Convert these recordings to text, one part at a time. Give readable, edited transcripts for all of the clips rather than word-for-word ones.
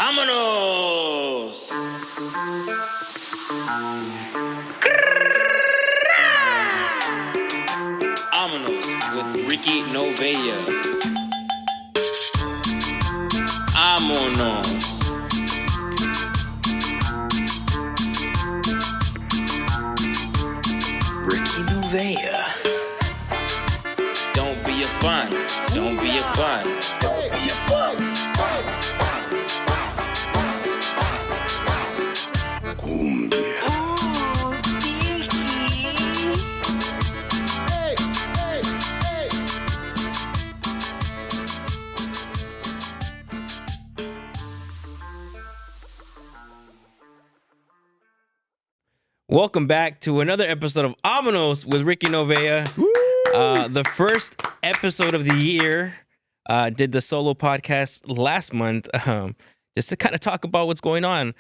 Amonos! Amonos with Ricky Novella. Amonos. Ricky Novella. Don't be a bun. Don't be a bun. Don't be a bun. Welcome back to another episode of Amonos with Ricky Novella. The first episode of the year. Did the solo podcast last month just to kind of talk about what's going on.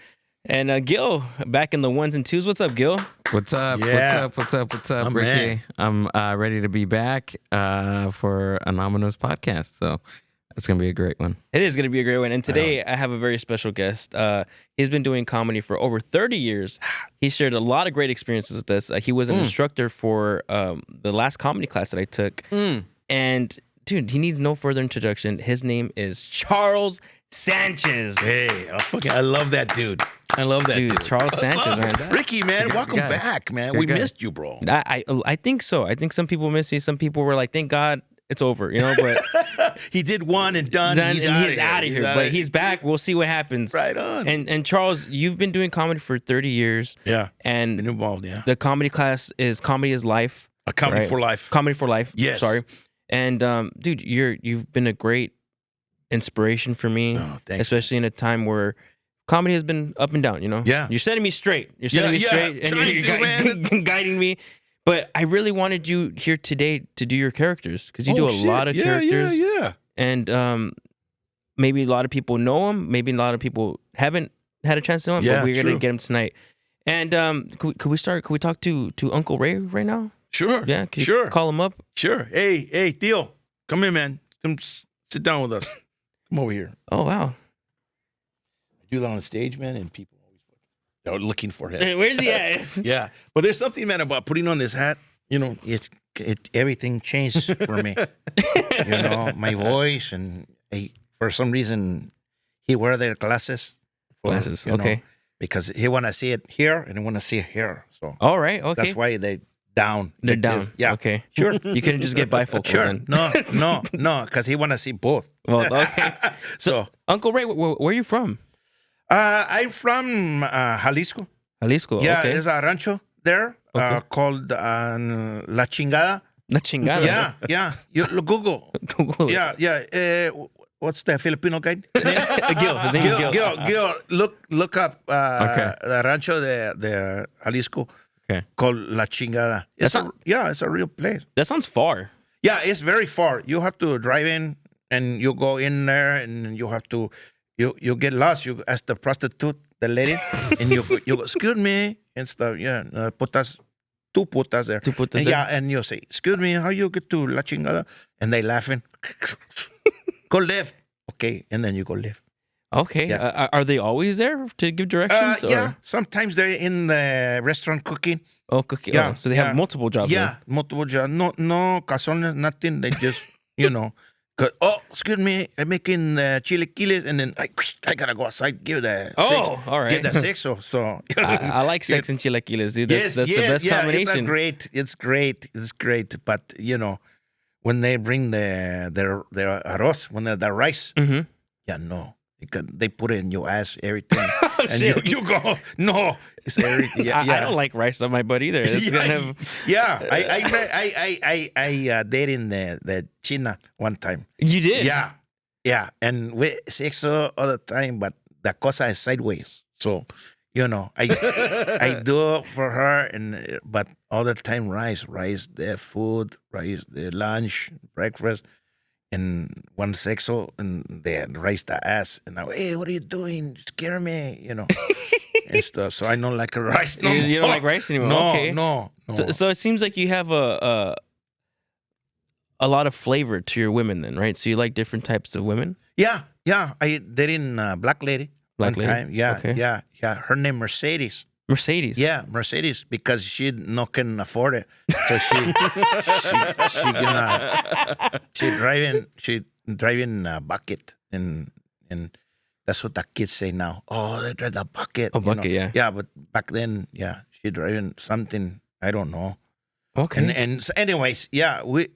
And Gil, back in the ones and twos. What's up, Gil? What's up? Yeah. What's up, Oh, Ricky? I'm ready to be back for an Amonos podcast. So it's going to be a great one. It is going to be a great one. And today I have a very special guest. He's been doing comedy for over 30 years. He shared a lot of great experiences with us. He was an instructor for the last comedy class that I took. And dude, he needs no further introduction. His name is Charles Sanchez. Hey, I love that dude. I love that dude. Charles Sanchez, man. Ricky, man, welcome back, man. We missed you, bro. I think so. I think some people miss me. Some people were like, thank God it's over, you know, but he did one and done. He's out of here. But he's back. We'll see what happens. Right on. And Charles, you've been doing comedy for 30 years. Yeah. And been involved, yeah. The comedy class is Comedy is Life. A comedy for life. Comedy for Life. Yes. Sorry. And dude, you've been a great inspiration for me. Oh, thanks. Especially in a time where comedy has been up and down, you know? Yeah. You're setting me straight. You're setting me straight and you're guiding me. But I really wanted you here today to do your characters because you do a lot of characters. Yeah. And maybe a lot of people know him. Maybe a lot of people haven't had a chance to know him. Yeah, but we're true. going to get him tonight. And could we start? Could we talk to Uncle Ray right now? Sure. Yeah. Can Sure. you call him up? Sure. Hey, Theo, come in, man. Come sit down with us. Come over here. Oh, wow. I do that on the stage, man, and people always are looking for him. Hey, where's he at? Yeah. But there's something, man, about putting on this hat. You know, everything changed for me. You know, my voice, and for some reason, he wear their glasses. Glasses, you okay. know, because he want to see it here and he want to see it here. So All right, okay. that's why they down. They're like down. this. Yeah. Okay. Sure. You couldn't just get bifocals Sure. then. No, because he want to see both. Well, okay. So, Uncle Ray, where are you from? I'm from Jalisco. Jalisco. Yeah, okay. there's a rancho there called La Chingada. La Chingada. Yeah. You Google. Google it. Yeah. What's the Filipino guy? Gil. His name is Gil. Gil. Look up the rancho de Jalisco. Okay. Called La Chingada. It's a real place. That sounds far. Yeah, it's very far. You have to drive in, and you go in there, and you have to, you get lost. You ask the prostitute, the lady, and you go, excuse me, and stuff. Yeah, two putas there. And yeah, and you say, excuse me, how you get to La Chingada? And they laughing. Go left. Okay, and then you go left. Okay. Yeah. Are they always there to give directions? Yeah, sometimes they're in the restaurant cooking. Oh, cooking. Yeah, Oh, so they have multiple jobs. Yeah, multiple jobs. No calzones, nothing. They just, excuse me, I'm making chilaquiles, and then I gotta go outside, give the Oh, all right. give the sexo. So I like sex and chilaquiles, dude. That's the best combination. It's great. But when they bring their arroz, when the rice, no. They put it in your ass, everything, and you go, no, it's everything. Yeah, I don't like rice on my butt either. It's I dated the China one time. You did? Yeah, and we sexo all the time, but the cosa is sideways. So, I do it for her, but all the time rice, the food, rice, the lunch, breakfast. And one sexo, and they raised the ass, and I, hey, what are you doing? Scare me, and stuff. So I don't like rice. No, you don't like rice anymore. No, okay. no. So it seems like you have a lot of flavor to your women, then, right? So you like different types of women. Yeah. I dated a black lady Black one lady? time. Yeah, Okay. yeah. Her name Mercedes. Mercedes. Yeah, Mercedes, because she no can afford it. So she driving a bucket, and that's what the kids say now. Oh, they drive the bucket. A bucket, yeah. Yeah, but back then, yeah, she driving something I don't know. Okay. And so anyways, yeah, we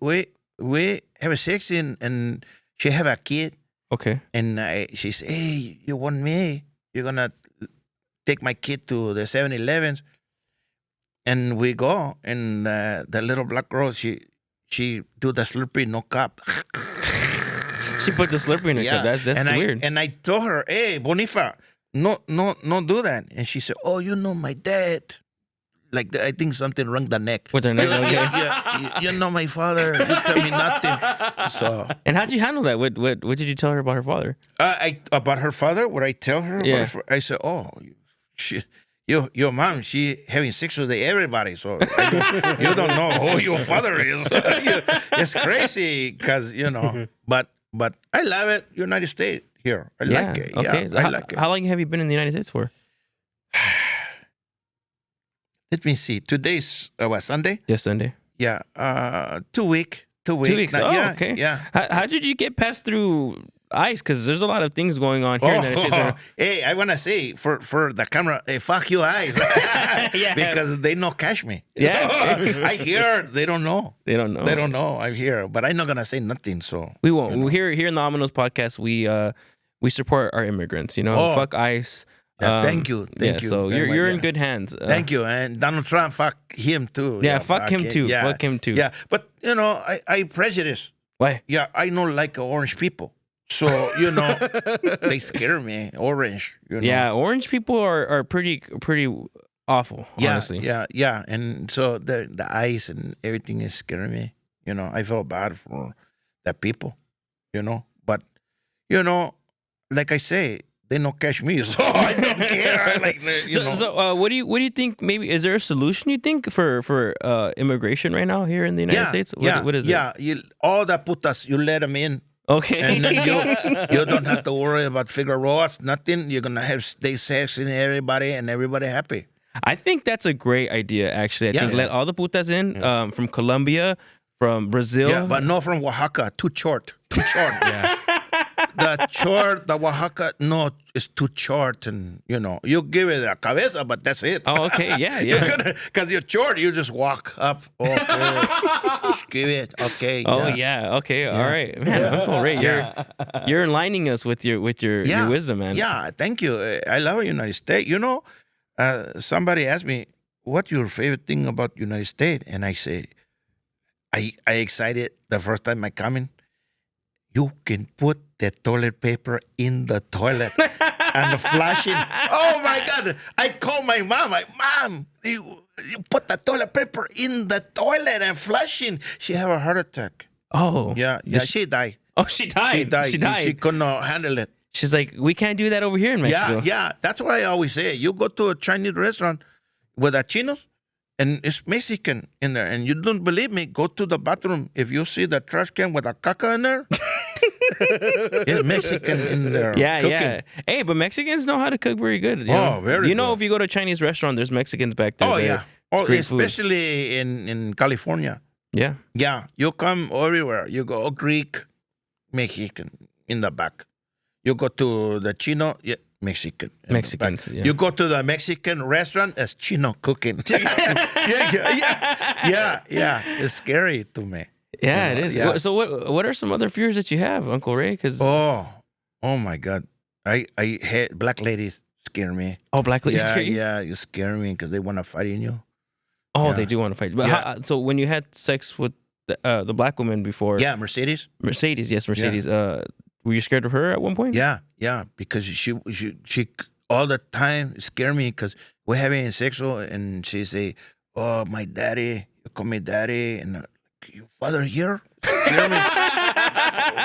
have a sex and she have a kid, Okay. and she say, hey, you want me? You're gonna take my kid to the 7-Elevens, and we go, and the little black girl, she do the Slurpee no cup. She put the Slurpee in her cup. That's and weird. And I told her, hey, Bonifa, no do that. And she said, oh, you know my dad. Like I think something wrong the neck. With her neck, okay. Yeah, you know my father. You tell me nothing. So. And how'd you handle that? What did you tell her about her father? About her father. What I tell her? Yeah. About I said, oh, your mom, she having sex with everybody. So you don't know who your father is. It's crazy because But I love it. United States here. I like it. Okay. Yeah, So I like it. How long have you been in the United States for? Let me see. Today's what, Sunday? Just Sunday. Yeah. 2 weeks. 2 weeks. 2 weeks. Now, Oh, yeah, okay. Yeah. How did you get past through ICE? Because there's a lot of things going on here in the United States. Right now. Hey, I wanna say for the camera, hey, fuck you eyes, Yeah. because they no catch me. Yeah. So, I hear they don't know. They don't know. They don't know. I'm here, but I'm not gonna say nothing. So We won't. Here in the Amonos podcast, we support our immigrants. Oh. Fuck ICE. yeah, thank you. So very you're much, in good hands. Thank you. And Donald Trump, fuck him too. Yeah, fuck him too. Yeah. Fuck him too. Yeah, but I prejudice. Why? Yeah, I don't like orange people. So they scare me. Orange. Yeah, orange people are pretty awful. Yeah, Honestly. yeah. And so the ice and everything is scaring me. I feel bad for the people. But like I say, they don't catch me, so I don't care. Like, So what do you think? Maybe is there a solution you think for immigration right now here in the United States? What is it? Yeah, all the putas, you let them in. Okay. And then you don't have to worry about Figueroas, nothing. You're gonna have stay sex in everybody and everybody happy. I think that's a great idea. Actually, I think let all the putas in from Colombia, from Brazil. Yeah, but no from Oaxaca. Too short. Yeah. The Oaxaca, no, it's too short, and you give it a cabeza, but that's it. Oh, okay, yeah. Because you're short, you just walk up. Okay, just give it. Okay. Oh yeah. Okay. All right, man. Uncle Ray, you're enlightening us with your wisdom, man. Yeah. Thank you. I love United States. Somebody asked me, "What's your favorite thing about United States?" And I say, I excited the first time I come in. You can put the toilet paper in the toilet and flush it. Oh my God! I call my mom. Mom, you put the toilet paper in the toilet and flushing. She have a heart attack. Oh. Yeah. She died. Oh, she died. She died. She could not handle it. She's like, we can't do that over here in Mexico. Yeah. That's what I always say. You go to a Chinese restaurant with a chinos, and it's Mexican in there, and you don't believe me, go to the bathroom. If you see the trash can with a caca in there, it's Mexican in there. Yeah, cooking. yeah. Hey, but Mexicans know how to cook very good. Very You know, good. if you go to a Chinese restaurant, there's Mexicans back there. Oh, yeah. It's great food. Especially in California. Yeah. Yeah, you come everywhere. You go Greek, Mexican in the back. You go to the Chino, yeah, Mexican. in the Mexicans, back. yeah. You go to the Mexican restaurant, it's Chino cooking. Yeah. It's scary to me. Yeah, it is. Yeah. So what are some other fears that you have, Uncle Ray? Because Oh my God. I hate black ladies scare me. black ladies Yeah, scare you? yeah, you scare me because they want to fight in you. Oh, Yeah. they do want to fight. But Yeah. so when you had sex with the black woman before, Yeah, Mercedes. Mercedes, yes, Mercedes. Were you scared of her at one point? Yeah, because she all the time scare me because we're having sex and she say, "Oh, my daddy, you call me daddy," and your father here scare me.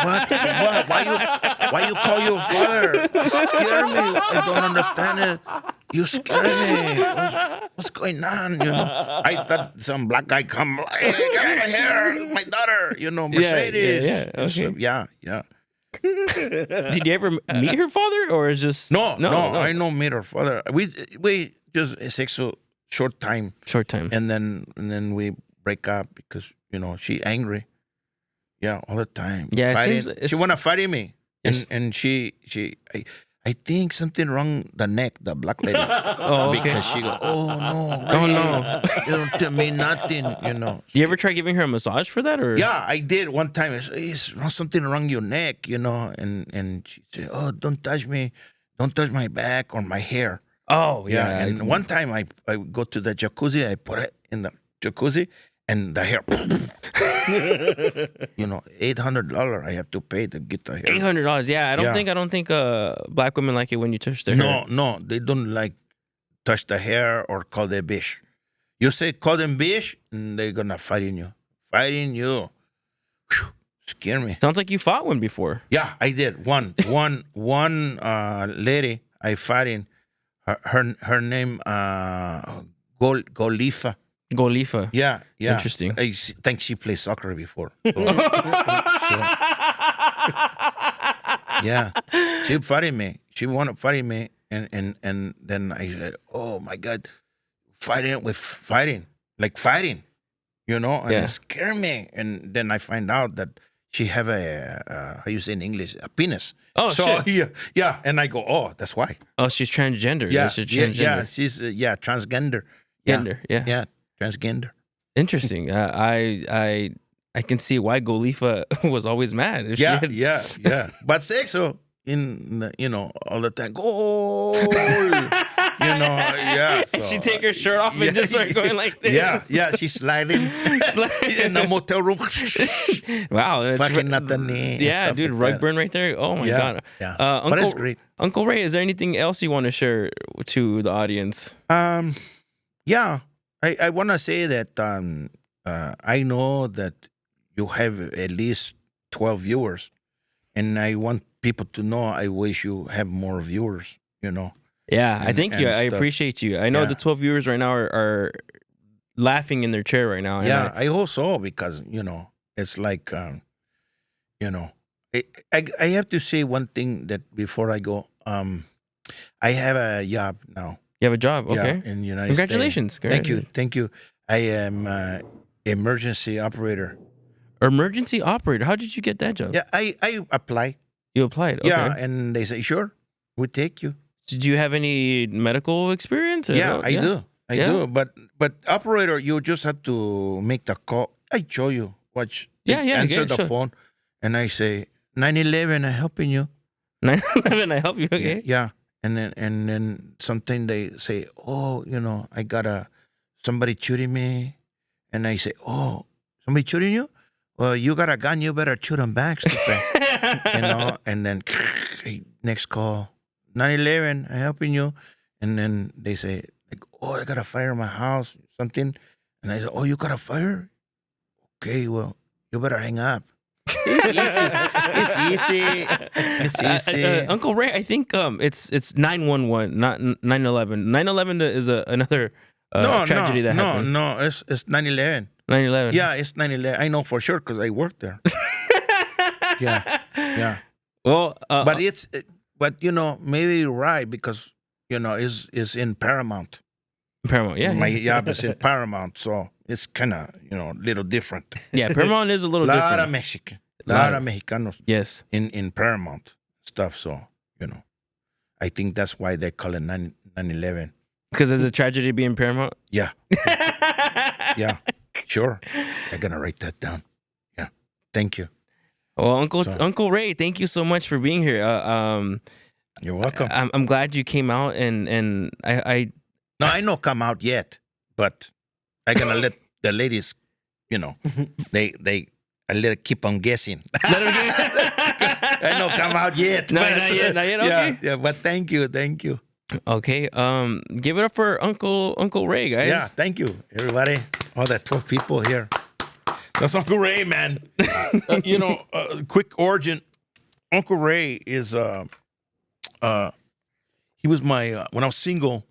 What? Why you call your father? You scare me. I don't understand it. You scare me. What's going on? I thought some black guy come. Hey, get out of here, my daughter. Mercedes. yeah, okay. So, yeah. Did you ever meet her father, or is just No, I don't meet her father. We just sexual short time, short time? and then we break up because she angry. Yeah, all the time. Yeah, it fighting. seems She wanna fight me, It's- and I think something wrong the neck, the black lady. Oh, okay. Because she go, oh no, Oh, Ray, no. you don't tell me nothing, Do you ever try giving her a massage for that, or? Yeah, I did one time. I said, "Is something wrong your neck?" And she said, "Oh, don't touch me, don't touch my back or my hair." Oh, yeah. And one time I go to the jacuzzi, I put it in the jacuzzi, and the hair, $800 I have to pay to get the hair. $800. Yeah, I don't think black women like it when you touch their hair. No, they don't like touch the hair or call them bitch. You say call them bitch, and they're gonna fighting you. Whew, scare me. Sounds like you fought one before. Yeah, I did. One lady I fighting. Her name Golifa. Golifa. Yeah. Interesting. I think she played soccer before. Yeah, she fighting me. She wanted to fight me, and then I said, "Oh my God, fighting, and Yeah. it scared me." And then I find out that she have a how you say in English, a penis. Oh, so shit. yeah, and I go, "Oh, that's why." Oh, she's transgender. Yeah, She's yeah, transgender. she's transgender. Yeah, Gender, yeah. yeah, transgender. Interesting. I can see why Golifa was always mad. If she Yeah, had- yeah. But sexo all the time. Goal. Yeah. So, She'd take her shirt off and just start going like this. Yeah. She's sliding in the motel room. Wow. that's- Fucking nothing. Yeah, dude, rug burn right there. Oh my god. Yeah. Uncle, But it's great. Uncle Ray, is there anything else you want to share to the audience? Yeah. I want to say that I know that you have at least 12 viewers, and I want people to know I wish you have more viewers. Yeah, I And- thank you. and I stuff. appreciate you. I know Yeah. the 12 viewers right now are laughing in their chair right now. and Yeah, I hope so because it's like I have to say one thing that before I go. I have a job now. you have a job. Okay. Yeah, in the United Congratulations. States. Thank you. I am emergency operator. Emergency operator. How did you get that job? Yeah, I apply. You applied. Okay. Yeah, and they say sure, we take you. Did you have any medical experience? Yeah, I do. I Yeah. do. But operator, you just have to make the call. I show you. Watch. Yeah, Answer the sure. phone, and I say 911. I'm helping you. 9/11, I help you. Okay. Yeah. And then something they say, oh, I got somebody shooting me, and I say, oh, somebody shooting you? Well, you got a gun, you better shoot them back, stupid. And then next call, 911, I'm helping you. And then they say, like, oh, I got a fire in my house, something. And I say, oh, you got a fire? Okay, well, you better hang up. It's easy. It's easy. Uncle Ray, I think it's 911, not 9/11. 9/11 is another tragedy that happened. No, it's 9/11. 9/11. Yeah, it's 9/11. I know for sure because I worked there. Yeah. Well, But maybe you're right because it's in Paramount. Paramount. Yeah. My yeah. job is in Paramount, so it's kind of a little different. Yeah, Paramount is a little lot different. of Mexican, lot of Mexicanos Yes. in Paramount stuff. So I think that's why they call it 9/11. Because there's a tragedy being Paramount. Yeah, yeah, sure. I'm gonna write that down. Yeah, thank you. Well, So- Uncle Ray, thank you so much for being here. You're welcome. I'm glad you came out, and I No, I know come out yet, but I'm gonna let the ladies, they I let it keep on guessing. let him get. I know come out yet. No, but- not yet, Yeah, okay. yeah, but thank you. Okay, give it up for Uncle Ray, guys. Yeah, thank you, everybody. All the 12 people here. That's Uncle Ray, man. Quick origin. Uncle Ray is he was my when I was single,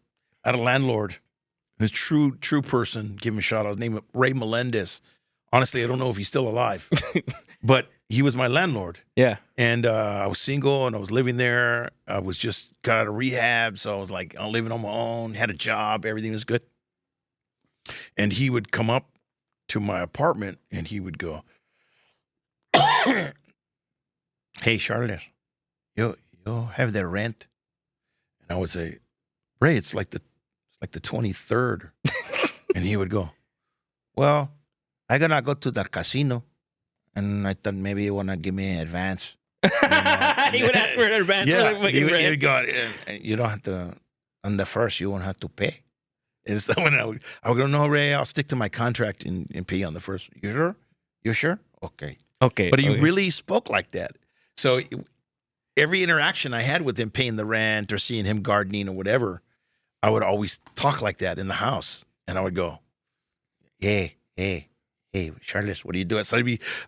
I had a landlord, a true person. Give him a shout out. His name was Ray Melendez Honestly, I don't know if he's still alive, but he was my landlord. Yeah. And I was single and I was living there. I was just got out of rehab. So I was like, I'm living on my own, had a job, everything was good. And he would come up to my apartment and he would go, hey, Charles, you have that rent? And I would say, Ray, it's like the 23rd. And he would go, well, I gotta go to the casino. And I thought maybe you want to give me an advance. He would ask for an advance. Yeah, for the he fucking would go, you don't have to, on the first, you won't have to pay. And so when I would go, no, Ray, I'll stick to my contract and pay on the first. You sure? You sure? Okay. Okay. But he okay. really spoke like that. So every interaction I had with him paying the rent or seeing him gardening or whatever, I would always talk like that in the house. And I would go, hey, Charles, what are you doing? So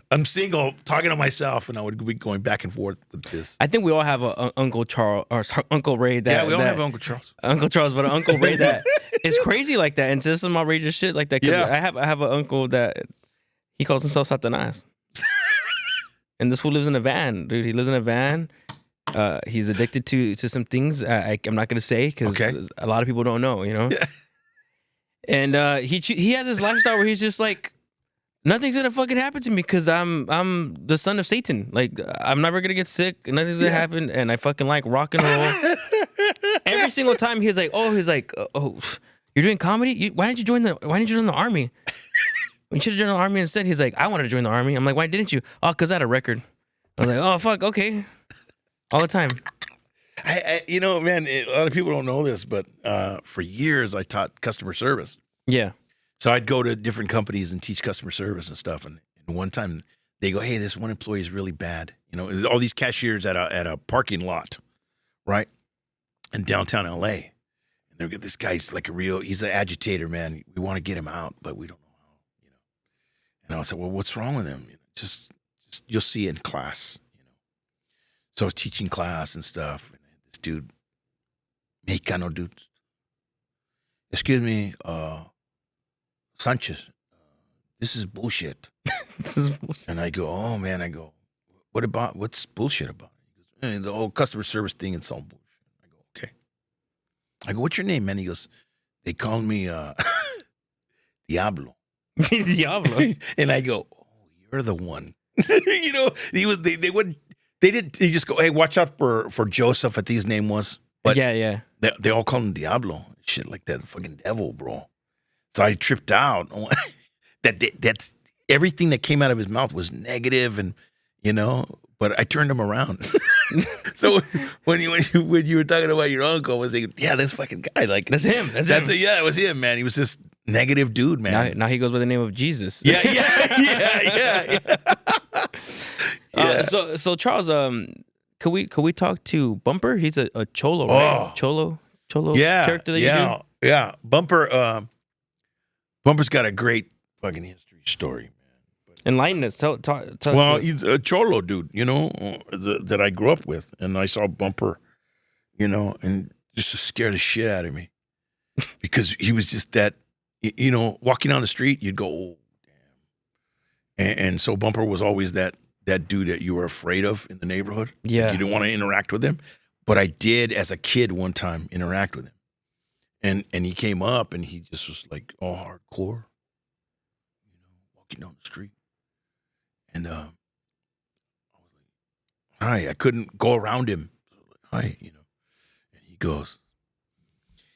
I'm single, talking to myself, and I would be going back and forth with this. I think we all have a Uncle Charles or Uncle Ray that. Yeah, we all have Uncle Charles. Uncle Charles, but an Uncle Ray that is crazy like that and says some outrageous shit like that. 'Cause Yeah. I have an uncle that he calls himself Satanas. And this fool lives in a van, dude. He lives in a van. He's addicted to some things I'm not gonna say because a lot of people don't know, you know. Yeah. And he has this lifestyle where he's just like, nothing's gonna fucking happen to me because I'm the son of Satan. Like I'm never gonna get sick. Nothing's gonna happen, and I fucking like rock and roll. Every single time he's like, oh, you're doing comedy. Why didn't you join the army? You should have joined the army instead. He's like, I wanted to join the army. I'm like, why didn't you? Oh, because I had a record. I was like, oh fuck, okay, all the time. You know, man, a lot of people don't know this, but for years I taught customer service. Yeah. So I'd go to different companies and teach customer service and stuff. And one time they go, hey, this one employee is really bad. You know, all these cashiers at a parking lot, right? In downtown LA. And they get this guy's like he's an agitator, man. We want to get him out, but we don't know how, you know. And I said, well, what's wrong with him? You know, just you'll see it in class, you know. So I was teaching class and stuff. And this dude, Mexicano dude, excuse me, Sanchez, this is bullshit. And I go, oh man, what's bullshit about? He goes, the whole customer service thing, it's all bullshit. I go, okay. I go, what's your name, man? He goes, they call me Diablo. Diablo. And I go, oh, you're the one. You know, they just go, hey, watch out for Joseph, I think his name was. But yeah. They all call him Diablo. Shit like that, fucking devil, bro. So I tripped out. That's everything that came out of his mouth was negative, and you know. But I turned him around. So when you were talking about your uncle, I was thinking, yeah, this fucking guy, like that's him. That's him. Yeah, it was him, man. He was this negative dude, man. Now he goes by the name of Jesus. Yeah. So Charles, could we talk to Bumper? He's a cholo, right? Cholo character that you do. Yeah. Bumper's got a great fucking history story, man. Enlighten us. Tell Well, us. he's a cholo dude, you know, that I grew up with, and I saw Bumper, you know, and just to scare the shit out of me because he was just that, you know, walking down the street, you'd go, oh, damn. And so Bumper was always that dude that you were afraid of in the neighborhood. Yeah. Like you didn't want to interact with him. But I did, as a kid, one time interact with him. And he came up and he just was like all hardcore, you know, walking down the street. And I was like, hi, I couldn't go around him. Hi, you know. And he goes,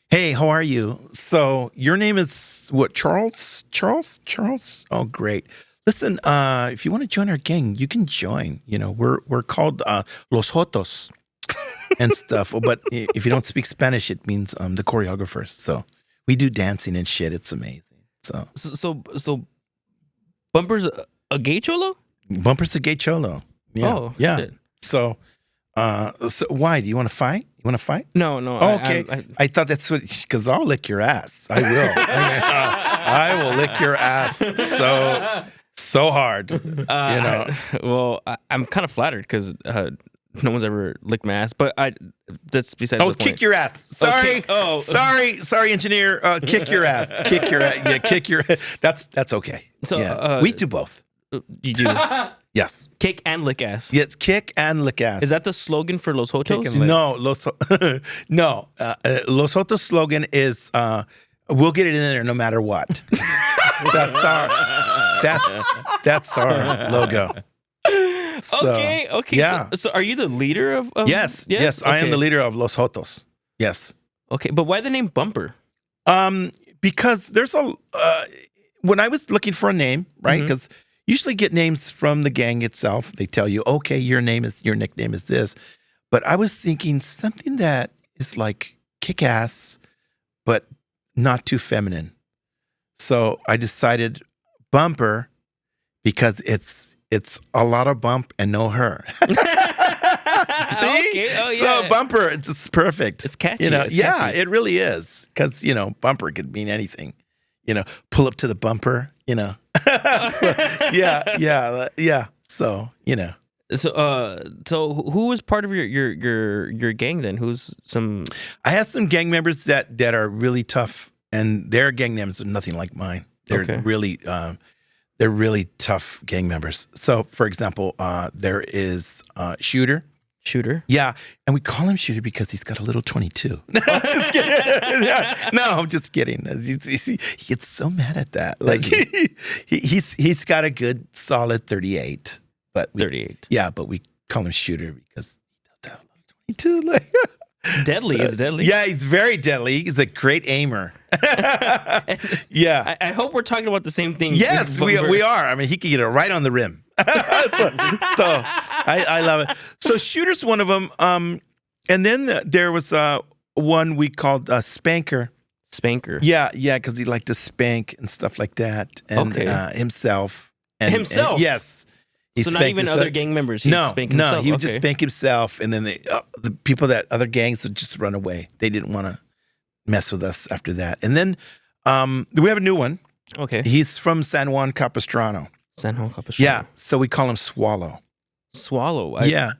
hey, how are you? So your name is what, Charles? Charles? Oh, great. Listen, if you want to join our gang, you can join. You know, we're called Los Jotos and stuff. But if you don't speak Spanish, it means the choreographers. So we do dancing and shit. It's amazing. So Bumper's a gay cholo? Bumper's the gay cholo. Yeah. Oh, yeah. shit. So why? Do you want to fight? You want to fight? No. Oh, okay. I thought that's what, because I'll lick your ass. I will. I will lick your ass so hard. You know. Well, I'm kind of flattered because no one's ever licked my ass. But that's besides Oh, the point. kick your ass. Sorry. Oh. Sorry, engineer. Kick your ass. Kick your ass. Yeah, kick your. That's okay. So, yeah. We do both. You do Yes. kick and lick ass. Yes, kick and lick ass. Is that the slogan for Los Jotos? Kick and lick. No, no. Los Jotos slogan is we'll get it in there no matter what. that's our logo. So, Okay. yeah. So are you the leader of Yes. I am Okay. the leader of Los Jotos. Yes. Okay, but why the name Bumper? Because there's when I was looking for a name, right? Because usually get names from the gang itself. They tell you, okay, your nickname is this. But I was thinking something that is like kick ass, but not too feminine. So I decided Bumper because it's a lot of bump and no her. See? Okay. Oh, yeah. So Bumper, it's perfect. It's catchy. It's Yeah, catchy. it really is. Because, Bumper could mean anything. Pull up to the bumper, So, yeah. So, So who was part of your gang then? Who's some? I have some gang members that are really tough, and their gang names are nothing like mine. They're Okay. really tough gang members. So, for example, there is Shooter. Shooter. Yeah, and we call him Shooter because he's got a little 22. Just kidding. Yeah. No, I'm just kidding. He gets so mad at that. Like he's got a good solid 38, but 38. Yeah, but we call him Shooter because he does have a little 22. Like Deadly is deadly. Yeah, he's very deadly. He's a great aimer. Yeah. I hope we're talking about the same thing. Yes, we are. I mean, he can get it right on the rim. so I love it. So Shooter's one of them. And then there was one we called Spanker. Spanker. Yeah, because he liked to spank and stuff like that. And Okay. himself. Himself? And, yes. He So not spanked even himself. other gang members. He'd spank himself. He would just Okay. spank himself, and then the people that other gangs would just run away. They didn't want to mess with us after that. And then we have a new one. Okay. He's from San Juan Capistrano. San Juan Capistrano. Yeah, so we call him Swallow. Swallow. Yeah.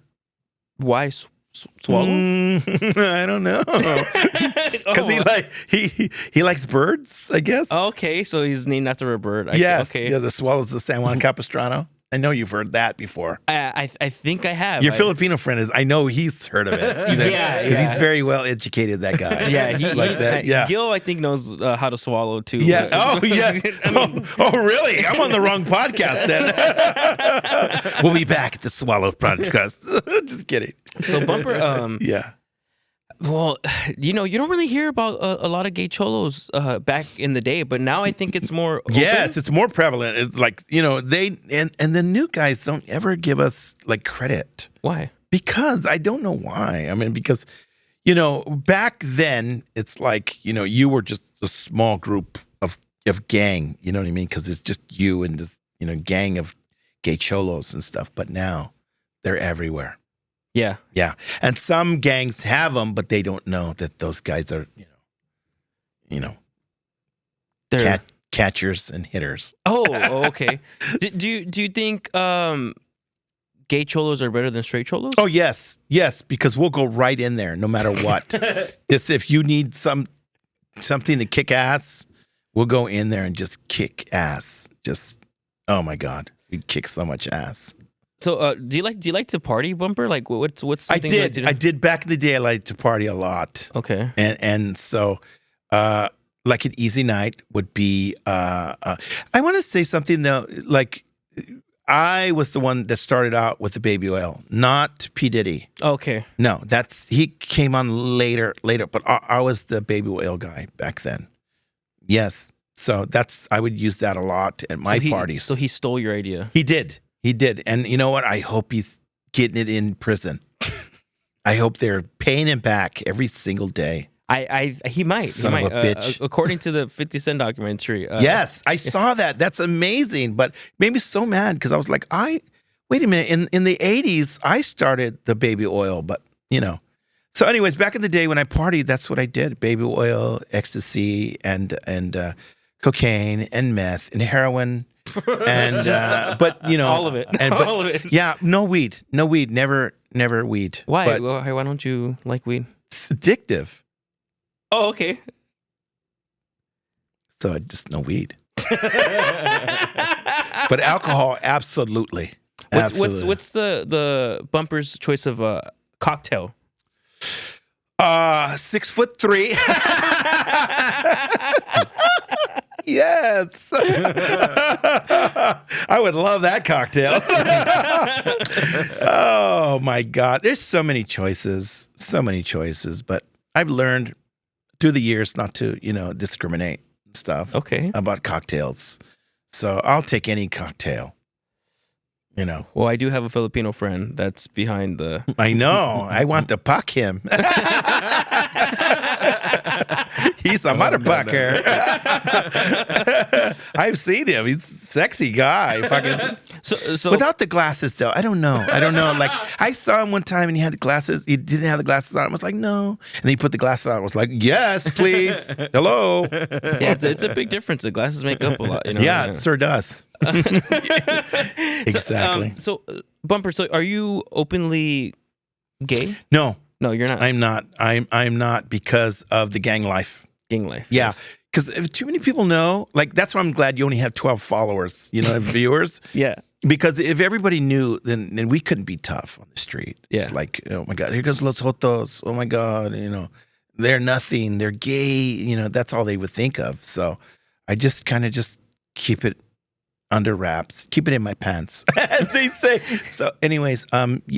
Why swallow? I don't know. Because he likes birds, I guess. Okay, so he's named after a bird. Yes. Okay. Yeah, the swallow's the San Juan Capistrano. I know you've heard that before. I think I have. Your Filipino friend I know he's heard of it. Yeah, Because yeah. he's very well educated, that guy. Yeah, like that. Yeah. Gil, I think, knows how to swallow too. Yeah. but- Oh, yeah. I mean, oh, really? I'm on the wrong podcast then. We'll be back at the Swallow podcast. Just kidding. so Bumper. Yeah. Well, you don't really hear about a lot of gay cholos back in the day, but now I think it's more. Open. Yes, it's more prevalent. It's like, they and the new guys don't ever give us like credit. Why? Because I don't know why. I mean, because, back then it's like, you were just a small group of gang, you know what I mean? Because it's just you and this, gang of gay cholos and stuff. But now they're everywhere. Yeah. Yeah. And some gangs have them, but they don't know that those guys are, They're, catchers and hitters. Oh, okay. do you think gay cholos are better than straight cholos? Oh, yes. Yes, because we'll go right in there no matter what. Just if you need something to kick ass, we'll go in there and just kick ass. Just, oh my God. We kick so much ass. So, do you like to party, Bumper? Like, what's something you like to do? I did back in the day. I liked to party a lot. Okay. And so, like an easy night would be. I want to say something though. Like, I was the one that started out with the baby oil, not P Diddy. Okay. No, he came on later. But I was the baby oil guy back then. Yes, so I would use that a lot at my parties. So he stole your idea. He did. And you know what? I hope he's getting it in prison. I hope they're paying him back every single day. He might. Son he of might. a bitch. According to the 50 Cent documentary. Yes, I saw that. That's amazing. But it made me so mad because I was like, wait a minute. In the 80s, I started the baby oil, but So anyways, back in the day when I partied, that's what I did. Baby oil, ecstasy, and cocaine and meth and heroin. And but you know, all of it. And, All of it. Yeah, no weed, never weed. Why? But Why don't you like weed? it's addictive, Oh, okay. so I just no weed. But alcohol, absolutely. What's the bumper's choice of cocktail? 6'3". Yes. I would love that cocktail. Oh my God. There's so many choices. But I've learned through the years not to, discriminate and stuff Okay. about cocktails. So I'll take any cocktail. Well, I do have a Filipino friend that's behind the. I know. I want to puck him. He's a motherfucker. I've seen him. He's a sexy guy. Fucking So without the glasses, though. I don't know. Like I saw him one time and he had the glasses. He didn't have the glasses on. I was like, no. And then he put the glasses on. I was like, yes, please. Hello. yeah, it's a big difference. The glasses make up a lot. Yeah, it sure does. Exactly. Bumper. So, are you openly gay? No, No, you're not. I'm not. I'm not because of the gang life. Gang life. Yeah, yes. because if too many people know, like that's why I'm glad you only have 12 followers, viewers. Yeah. Because if everybody knew, then we couldn't be tough on the street. Yeah. It's like, oh my God, here goes Los Jotos. Oh my God, they're nothing. They're gay. That's all they would think of. So I just kind of just keep it under wraps, keep it in my pants, as they say. So, anyways,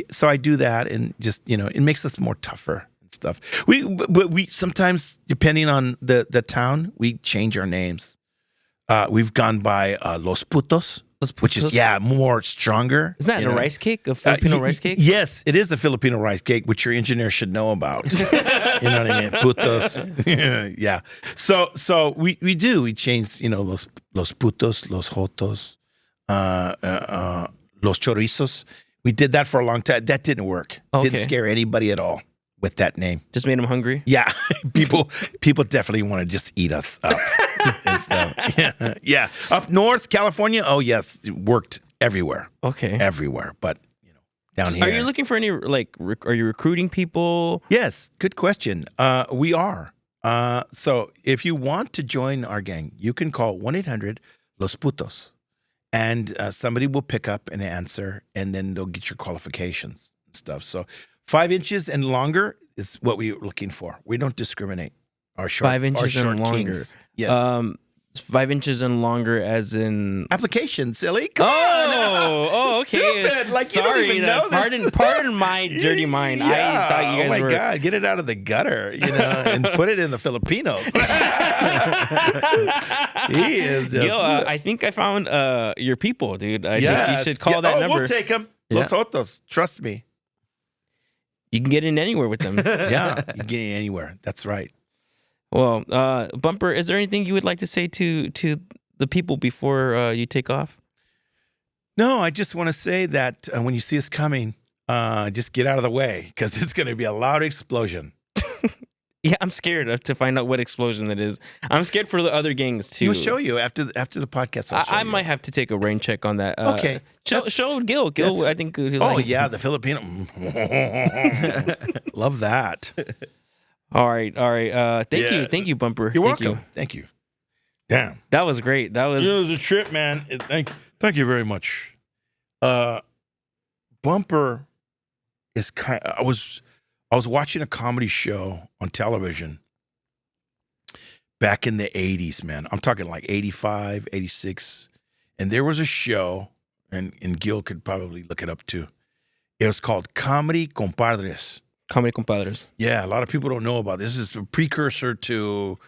so I do that, and just it makes us more tougher and stuff. We sometimes, depending on the town, we change our names. We've gone by Los Putos, which is more stronger. Isn't that a rice cake? A Filipino rice cake? Yes, it is a Filipino rice cake, which your engineer should know about. You know what I mean? Putos. Yeah. So we do. We change, los putos, los jotos, los chorizos. We did that for a long time. That didn't work. Okay. Didn't scare anybody at all with that name. Just made them hungry? Yeah. People definitely want to just eat us up and stuff. Yeah. Up north, California, oh yes, it worked everywhere. Okay. Everywhere. But down here. Are you looking for any, are you recruiting people? Yes, good question. We are. So if you want to join our gang, you can call 1-800-LOS PUTOS. And somebody will pick up and answer, and then they'll get your qualifications and stuff. So 5 inches and longer is what we're looking for. We don't discriminate. Our short, 5 inches our short and longer. Kings. Yes. 5 inches and longer, as in Application, silly. Come on. Oh, okay. Stupid. Like, you don't sorry, even know this. pardon my dirty mind. Yeah. I thought you guys oh my were. God, get it out of the gutter, and put it in the Filipinos. He is just. Yo, I think I found your people, dude. I think Yes. you should call that number. We'll take them. Yeah. Los Jotos. Trust me. You can get in anywhere with them. Yeah, you can get anywhere. That's right. Well, Bumper, is there anything you would like to say to the people before you take off? No, I just want to say that when you see us coming, just get out of the way because it's going to be a loud explosion. Yeah, I'm scared to find out what explosion that is. I'm scared for the other gangs too. We'll show you after the podcast. I might have to take a rain check on that. Okay. Show Gil. Gil, I think. Yeah, the Filipino. Love that. All right. Thank you, Bumper. You're Thank welcome. you. Thank you. Damn. That was great. That was. It was a trip, man. Thank you very much. Bumper is kind. I was watching a comedy show on television back in the 80s, man. I'm talking like 85, 86. And there was a show, and Gil could probably look it up too. It was called Comedy Compadres. Comedy Compadres. Yeah, a lot of people don't know about this. This is a precursor to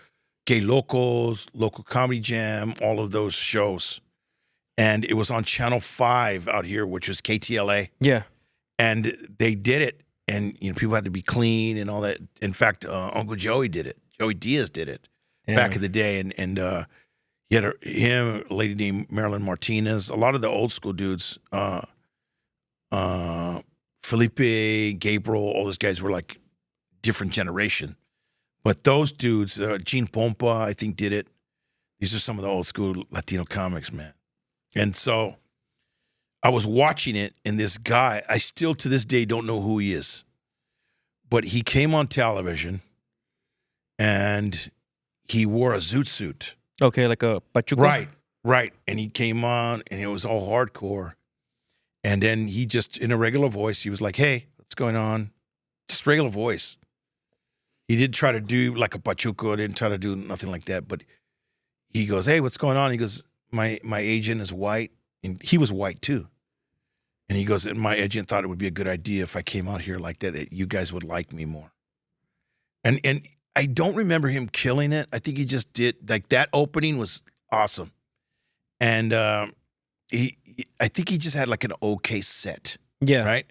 Gay Locos, Local Comedy Jam, all of those shows. And it was on Channel 5 out here, which was KTLA. Yeah. And they did it. And people had to be clean and all that. In fact, Uncle Joey did it. Joey Diaz did it back in the day. And he had him, a lady named Marilyn Martinez, a lot of the old school dudes, Felipe, Gabriel, all those guys were like different generation. But those dudes, Gene Pompa, I think, did it. These are some of the old school Latino comics, man. And so I was watching it, and this guy, I still to this day don't know who he is, but he came on television, and he wore a zoot suit. Okay, like a pachuco. Right. And he came on, and it was all hardcore. And then he just, in a regular voice, he was like, "Hey, what's going on?" Just regular voice. He didn't try to do like a pachuco. Didn't try to do nothing like that. But he goes, "Hey, what's going on?" He goes, my agent is white. And he was white too. And he goes, and my agent thought it would be a good idea if I came out here like that. You guys would like me more. And I don't remember him killing it. I think he just did, like, that opening was awesome. And I think he just had like an okay set. Yeah. Right?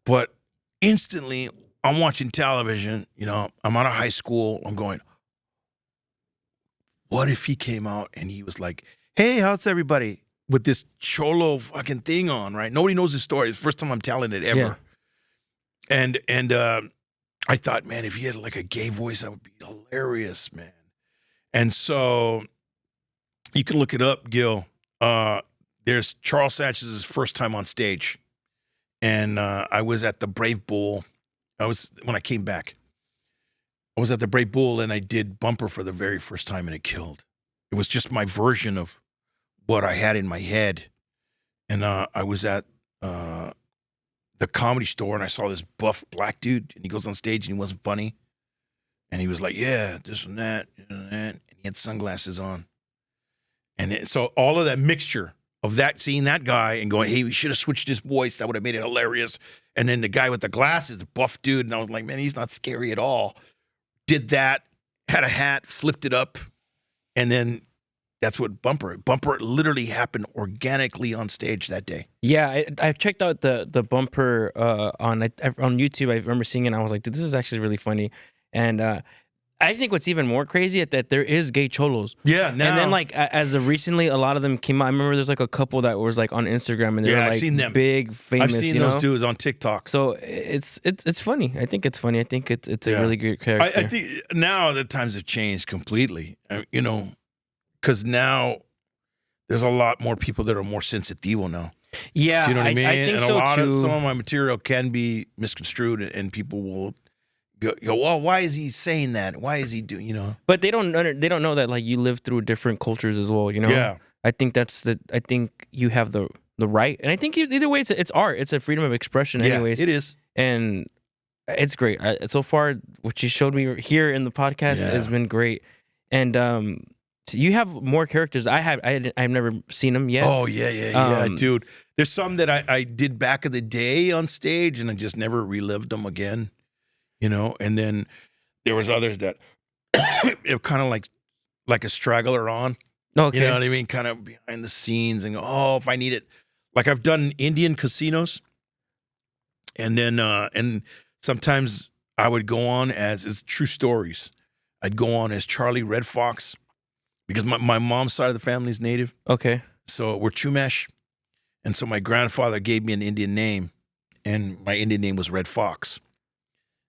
But instantly, I'm watching television, I'm out of high school. I'm going, what if he came out and he was like, "Hey, how's everybody?" With this cholo fucking thing on, right? Nobody knows his story. It's the first time I'm telling it ever. Yeah. And I thought, man, if he had like a gay voice, that would be hilarious, man. And so you can look it up, Gil. There's Charles Sanchez's first time on stage. And I was at the Brave Bull. When I came back, I was at the Brave Bull, and I did Bumper for the very first time, and it killed. It was just my version of what I had in my head. And I was at the Comedy Store, and I saw this buff black dude, and he goes on stage, and he wasn't funny. And he was like, "Yeah, this and that, and he had sunglasses on. And so all of that mixture of that, seeing that guy and going, "Hey, we should have switched his voice. That would have made it hilarious." And then the guy with the glasses, the buff dude, and I was like, man, he's not scary at all. Did that, had a hat, flipped it up, and then that's what Bumper literally happened organically on stage that day. Yeah, I checked out the Bumper on YouTube. I remember seeing it, and I was like, dude, this is actually really funny. And I think what's even more crazy is that there is gay cholos. Yeah, now. And then like as of recently, a lot of them came out. I remember there's like a couple that was like on Instagram, and they were like I've seen them. big, famous. I've seen those dudes on TikTok. So it's funny. I think it's funny. I think it's a really good character. I think now the times have changed completely. Because now there's a lot more people that are more sensitivo now. Yeah, do you know what I mean? I think and so a lot too. of some of my material can be misconstrued, and people will go, "Well, why is he saying that? Why is he doing?" But they don't know that like you live through different cultures as well. Yeah. I think I think you have the right, and I think either way it's art. It's a freedom of expression, anyways. Yeah, it is, and it's great. So far, what you showed me here in the podcast has been great, and you have more characters. I've never seen them yet. Oh yeah, dude. There's some that I did back in the day on stage, and I just never relived them again. And then there was others that it kind of like a straggler on. Okay. You know what I mean? Kind of behind the scenes and go, "Oh, if I need it." Like I've done Indian casinos, and then and sometimes I would go on as true stories. I'd go on as Charlie Red Fox because my mom's side of the family is native. Okay. So we're Chumash. And so my grandfather gave me an Indian name, and my Indian name was Red Fox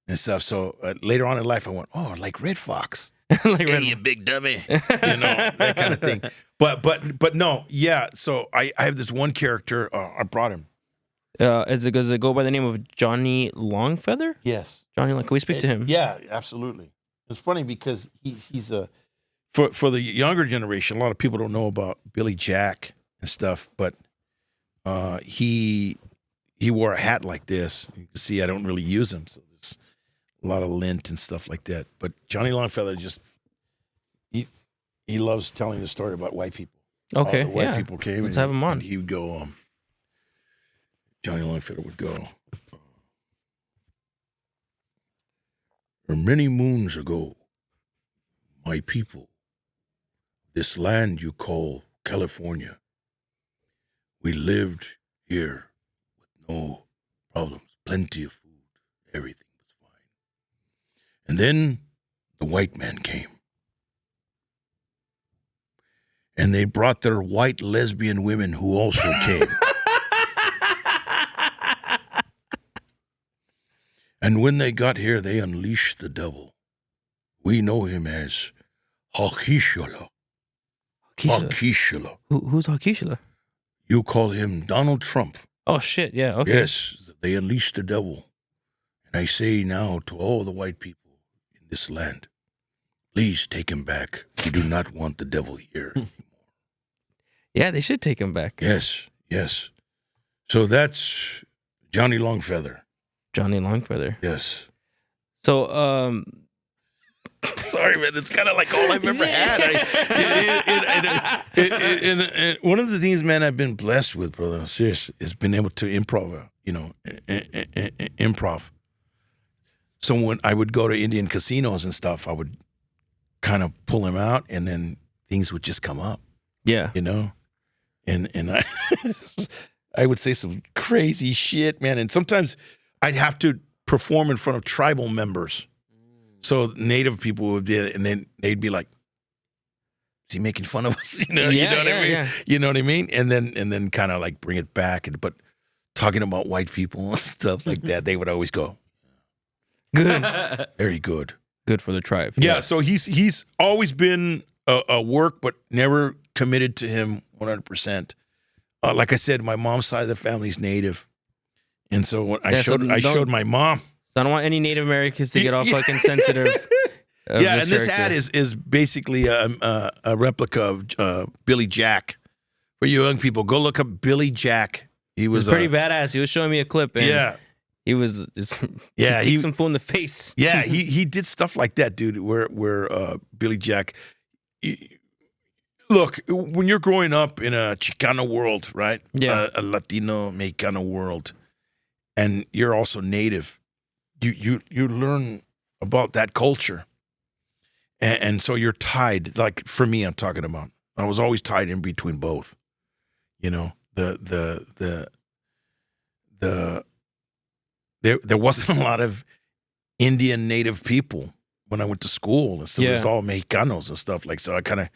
and stuff. So later on in life, I went, "Oh, like Red Fox." Like "Hey, you big dummy." That kind of thing. But no, yeah. So I have this one character. I brought him. Does it go by the name of Johnny Longfeather? Yes. Johnny Long. Can we speak to him? Yeah, absolutely. It's funny because he's a for the younger generation. A lot of people don't know about Billy Jack and stuff, but he wore a hat like this. You can see I don't really use him, so there's a lot of lint and stuff like that. But Johnny Longfeather he loves telling the story about white people. Okay, All the white people came. Let's have him on. And he would go. Johnny Longfeather would go. "Many moons ago, my people, this land you call California, we lived here with no problems, plenty of food, everything was fine. And then the white man came. And they brought their white lesbian women who also came. And when they got here, they unleashed the devil. We know him as Hahishala. Hakishila. Who's Hakishila? You call him Donald Trump. Oh shit! Yeah. Okay. Yes, they unleashed the devil. And I say now to all the white people in this land, please take him back. We do not want the devil here. Yeah, they should take him back. Yes, yes. So that's Johnny Longfeather. Johnny Longfeather. Yes. So, Sorry, man. It's kind of like all I've ever had. One of the things, man, I've been blessed with, brother, seriously, is being able to improv, improv. So when I would go to Indian casinos and stuff, I would kind of pull him out, and then things would just come up, yeah. And I, I would say some crazy shit, man. And sometimes I'd have to perform in front of tribal members. So Native people would be, and then they'd be like, "Is he making fun of us?" You know what I mean? Yeah. You know what I mean? And then kind of like bring it back. But talking about white people and stuff like that, they would always go, Good. "Very good." Good for the tribe. Yeah. Yes. So he's always been a work, but never committed to him 100%. Like I said, my mom's side of the family's Native, and so when I showed my mom. So I don't want any Native Americans to get all fucking sensitive. Yeah, and this hat is basically a replica of Billy Jack. For you young people, go look up Billy Jack. He was pretty badass. He was showing me a clip, and he was he kicked some fool in the face. Yeah, he did stuff like that, dude. Where Billy Jack. Look, when you're growing up in a Chicano world, right? Yeah, a Latino Mexicano world, and you're also Native. You learn about that culture, and so you're tied. Like for me, I'm talking about. I was always tied in between both. There wasn't a lot of Indian Native people when I went to school, and so it was all Mexicanos and stuff like. So I kind of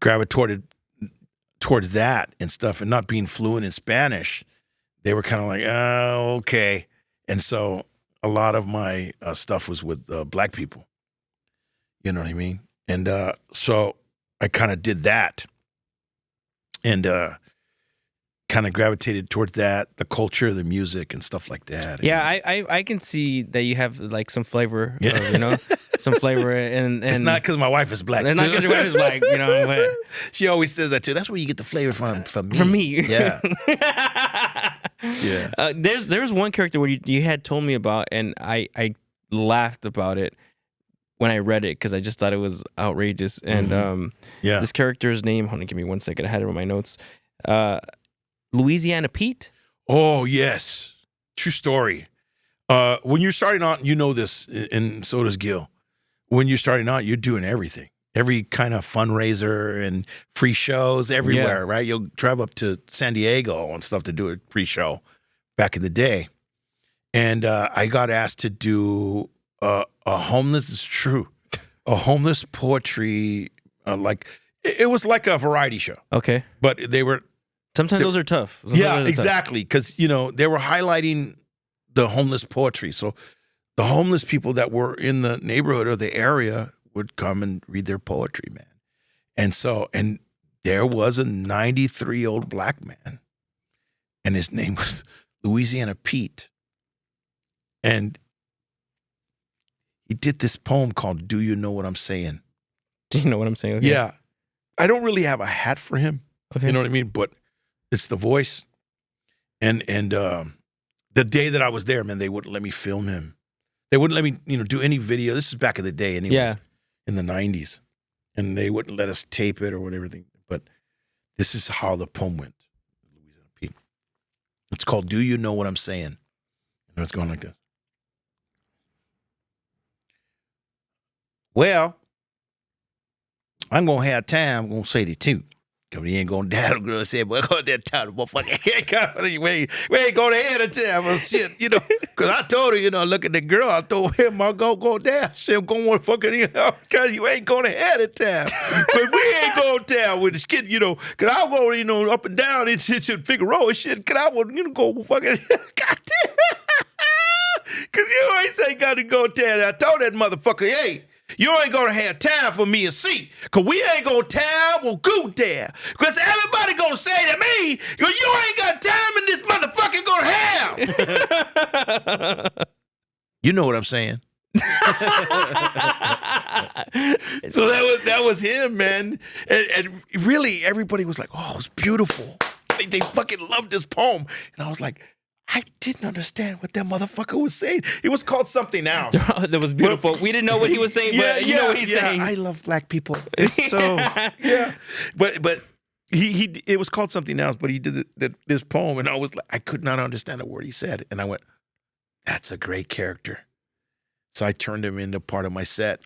gravitated towards that and stuff, and not being fluent in Spanish, they were kind of like, oh, okay, and so. A lot of my stuff was with black people. You know what I mean? And so I kind of did that and kind of gravitated towards that, the culture, the music and stuff like that. Yeah, I can see that you have like some flavor, some flavor. And it's not because my wife is black. It's not because your wife is black, but she always says that too. That's where you get the flavor from me. From me. Yeah. Yeah. There's one character where you had told me about, and I laughed about it when I read it because I just thought it was outrageous. And this character's name, hold on, give me 1 second. I had it in my notes. Louisiana Pete. Oh yes, true story. When you're starting out, you know this, and so does Gil. When you're starting out, you're doing everything. Every kind of fundraiser and free shows everywhere, right? You'll drive up to San Diego and stuff to do a free show back in the day. And I got asked to do a homeless, it's true, a homeless poetry, it was like a variety show. Okay. But sometimes those are tough. Exactly. Because, they were highlighting the homeless poetry. So the homeless people that were in the neighborhood or the area would come and read their poetry, man. And there was a 93-year-old black man, and his name was Louisiana Pete. And he did this poem called Do You Know What I'm Saying? Do you know what I'm saying? Okay. Yeah. I don't really have a hat for him. Okay. You know what I mean? But it's the voice. And the day that I was there, man, they wouldn't let me film him. They wouldn't let me, do any video. This is back in the day anyways. Yeah. In the 90s, and they wouldn't let us tape it or whatever. But this is how the poem went. Louisiana Pete. It's called Do You Know What I'm Saying? And it's going like this. Well, I'm going to have time. I'm going to say the truth. Because we ain't going to die. The girl said, well, go that time, motherfucker. We ain't going to have a time. Well, shit, Because I told her, look at the girl. I told him I'll go down. She ain't going to fucking, because you ain't going to have a time. But we ain't going down with the shit, because I'll go, up and down and shit, Figueroa and shit. Because I would, go fucking, goddamn. Because you ain't say got to go down. I told that motherfucker, hey, You ain't gonna have time for me to see, cause we ain't gonna time or go there. Cause everybody gonna say to me, you ain't got time and this motherfucker gonna have. You know what I'm saying? So that was him, man. And really everybody was like, oh, it was beautiful. They fucking loved this poem. And I was like, I didn't understand what that motherfucker was saying. It was called something else. That was beautiful. We didn't know what he was saying, but you know what he's saying. I love black people. It's so yeah. But he it was called something else, but he did this poem, and I was like, I could not understand a word he said. And I went, that's a great character. So I turned him into part of my set.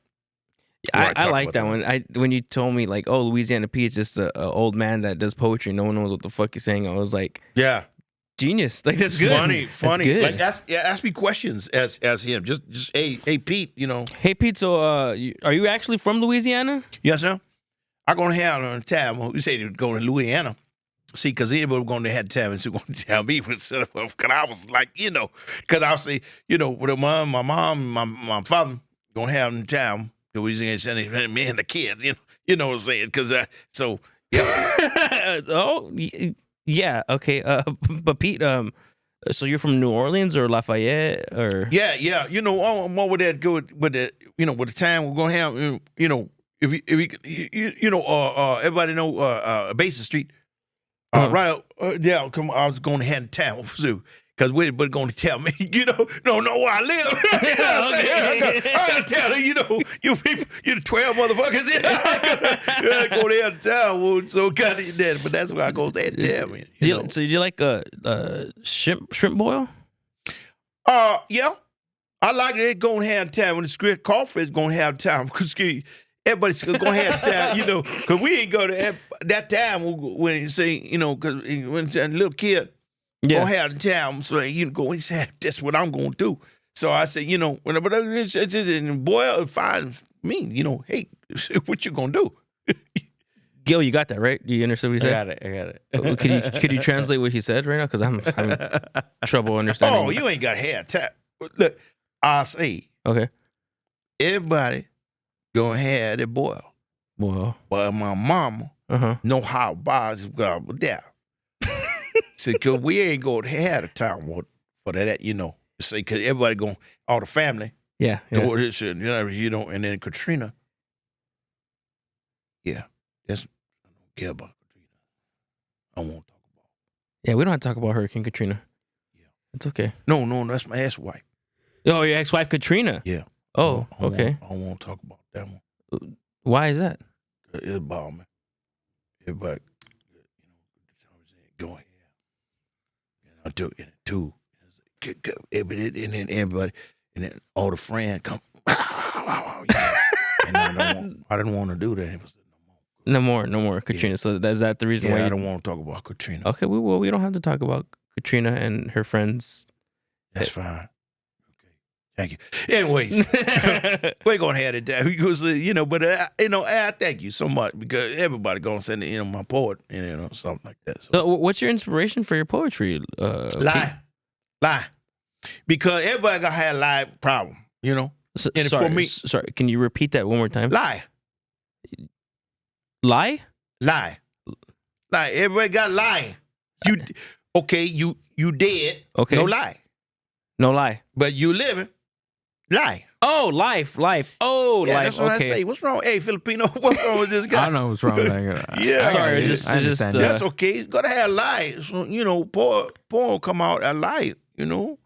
I like that one. When you told me like, oh, Louisiana P is just an old man that does poetry, no one knows what the fuck he's saying. I was like, yeah. Genius. Like, that's good. Funny. That's good. Like ask me questions as him. Just hey Pete, you know. Hey Pete, so are you actually from Louisiana? Yes, sir. I'm gonna have on time when we say they're going to Louisiana. See, because anybody going to have time and she's going to tell me because I was like, you know, because I'll say, you know, with my mom, my father gonna have in town, Louisiana, me and the kids, you know what I'm saying? Because so yeah. Oh. Yeah. Okay. But Pete, so you're from New Orleans or Lafayette or? Yeah. You know, I'm over there good with the, you know, with the time we're gonna have, you know, if we you know, everybody know Basin Street, right up, yeah. Come, I was going to have town too. Because we're going to tell me, you know, don't know where I live. You know what I'm saying? I got to tell her, you know, you people, you the 12 motherfuckers. I go there to town, so got it there. But that's why I go there and tell me. So do you like shrimp boil? Yeah. I like it. It's going to have time when the script coffee is going to have time. Because everybody's going to have time, you know, because we ain't go to that time when you say, you know, because when a little kid, gonna have the time, so you go and say, that's what I'm gonna do. So I said, you know, whenever boy, find me, you know, hey, what you gonna do? Gil, you got that right? You understood what he said? I got it. Could you translate what he said right now? Because I'm having trouble understanding. Oh, you ain't got hair time. Look, I say, okay, everybody gonna have the boil. Well, But my mama know how bars go there. See, because we ain't going to have a time for that, you know. See, because everybody going, all the family. Yeah. Go this shit, you know, and then Katrina. Yeah. I don't care about Katrina. I won't talk about it. Yeah, we don't have to talk about Hurricane Katrina. Yeah. It's okay. No, that's my ex-wife. Oh, your ex-wife Katrina? Yeah. Oh, okay. I don't want to talk about that one. Why is that? It bothers me. Everybody, go ahead. I took it too. And then everybody, and then all the friends come. Yeah. And I didn't want to do that. It was No more Katrina. Yeah. So is that the reason why I don't want to talk about Katrina. Okay, we don't have to talk about Katrina and her friends. That's fine. Okay, thank you. Anyways, we're gonna have it down because you know, but you know, I thank you so much because everybody gonna send it, my poet, you know, something like that. So what's your inspiration for your poetry? Lie, because everybody gonna have a lie problem, you know. And sorry, for me, sorry, can you repeat that one more time? Lie. Everybody got lying. You dead. Okay. No lie. But you living. Lie. Oh, life. Oh, yeah, life. That's what okay. I say. What's wrong? Hey, Filipino, what's wrong with this guy? I don't know what's wrong with that guy. Yeah. Sorry, I just that's okay. You gotta have lie. So, you know, Paul come out and lie, you know.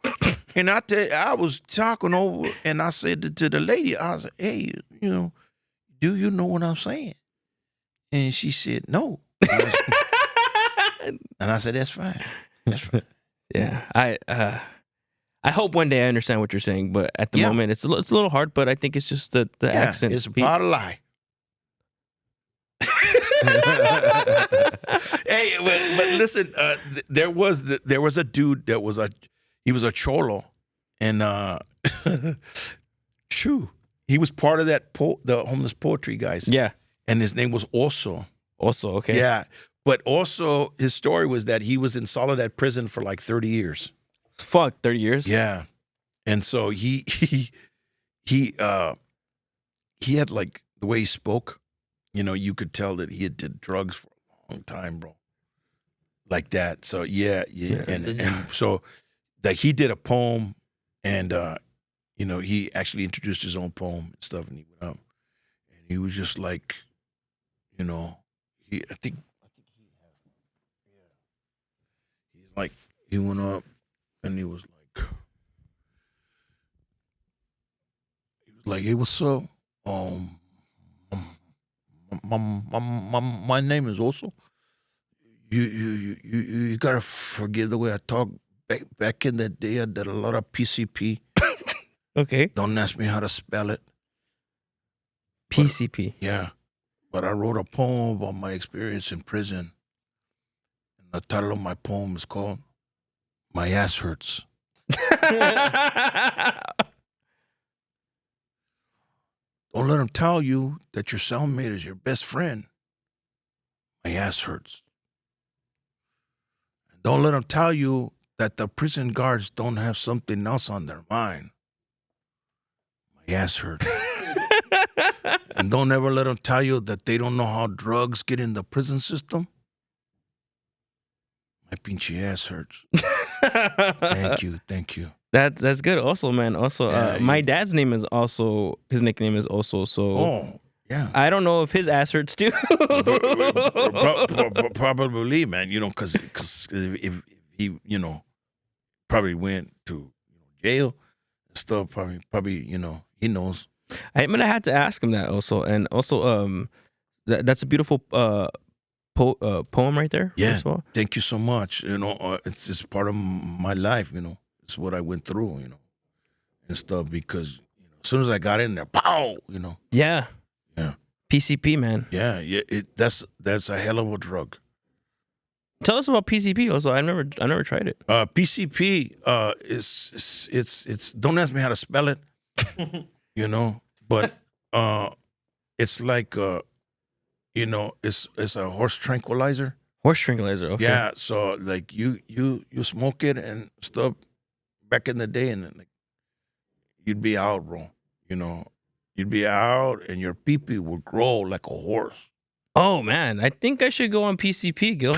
And I was talking over and I said to the lady, I said, hey, you know, do you know what I'm saying? And she said, no. And I said, that's fine. That's fine. Yeah. I hope one day I understand what you're saying, but at the moment it's a little hard, but I think it's just the accent. It's a part of lie. Hey, but listen, there was a dude that was he was a cholo, and true, he was part of that the homeless poetry guys. Yeah, and his name was Also, okay. Yeah, but also his story was that he was in Soledad prison for like 30 years. Fuck, 30 years. Yeah, and so he he had like the way he spoke. You know, you could tell that he had did drugs for a long time, bro. Like that. So yeah. And so like he did a poem, and you know, he actually introduced his own poem and stuff, and he went up, and he was just like, you know, he's like, he went up, and he was like, hey, what's up? My name is also. You gotta forgive the way I talk. Back in the day, I did a lot of PCP. Okay. Don't ask me how to spell it. PCP. Yeah, but I wrote a poem about my experience in prison, and the title of my poem is called "My Ass Hurts." Don't let them tell you that your cellmate is your best friend. My ass hurts. And don't let them tell you that the prison guards don't have something else on their mind. My ass hurts. And don't ever let them tell you that they don't know how drugs get in the prison system. My pinche ass hurts. Thank you. That's good. Also, man. Also, Yeah, my dad's name is also, his nickname is also. So Oh, yeah. I don't know if his ass hurts too. Probably, man. You know, because if he, you know, probably went to jail and stuff, probably, you know, he knows. I'm gonna have to ask him that also, and also, that's a beautiful poem right there. Yeah. first of all. Thank you so much. You know, it's just part of my life. You know, it's what I went through. You know, and stuff, because as soon as I got in there, pow. You know. Yeah. Yeah. PCP, man. Yeah. That's a hell of a drug. Tell us about PCP. Also, I never tried it. PCP it's don't ask me how to spell it. You know, but it's like you know, it's a horse tranquilizer. Horse tranquilizer. Okay. Yeah, so like you smoke it and stuff back in the day, and then, like, you'd be out, bro. You know, you'd be out, and your pee-pee would grow like a horse. Oh man, I think I should go on PCP, Gil.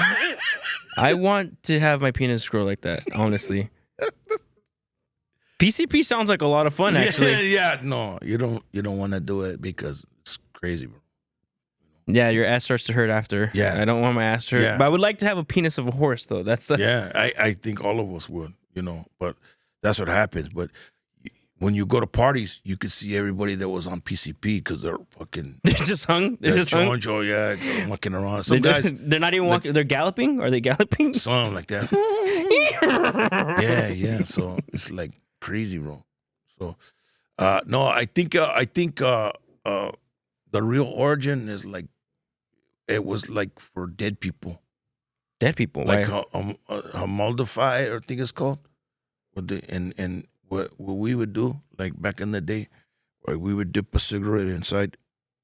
I want to have my penis grow like that. Honestly. PCP sounds like a lot of fun, actually. Yeah, no, you don't want to do it because it's crazy, bro. Yeah, your ass starts to hurt after. Yeah. I don't want my ass to hurt. Yeah. But I would like to have a penis of a horse, though. That's Yeah, I think all of us would, you know, but that's what happens. But when you go to parties, you can see everybody that was on PCP because they're fucking. They're just hung. They're just hung. choncho, yeah, they're walking around. Some guys, They're not even walking. They're galloping. Are they galloping? something like that. Yeah. So it's like crazy, bro. So, no, I think the real origin is like, it was like for dead people, Dead people. like Why? Hamaldify, I think it's called. And what we would do, like back in the day, right, we would dip a cigarette inside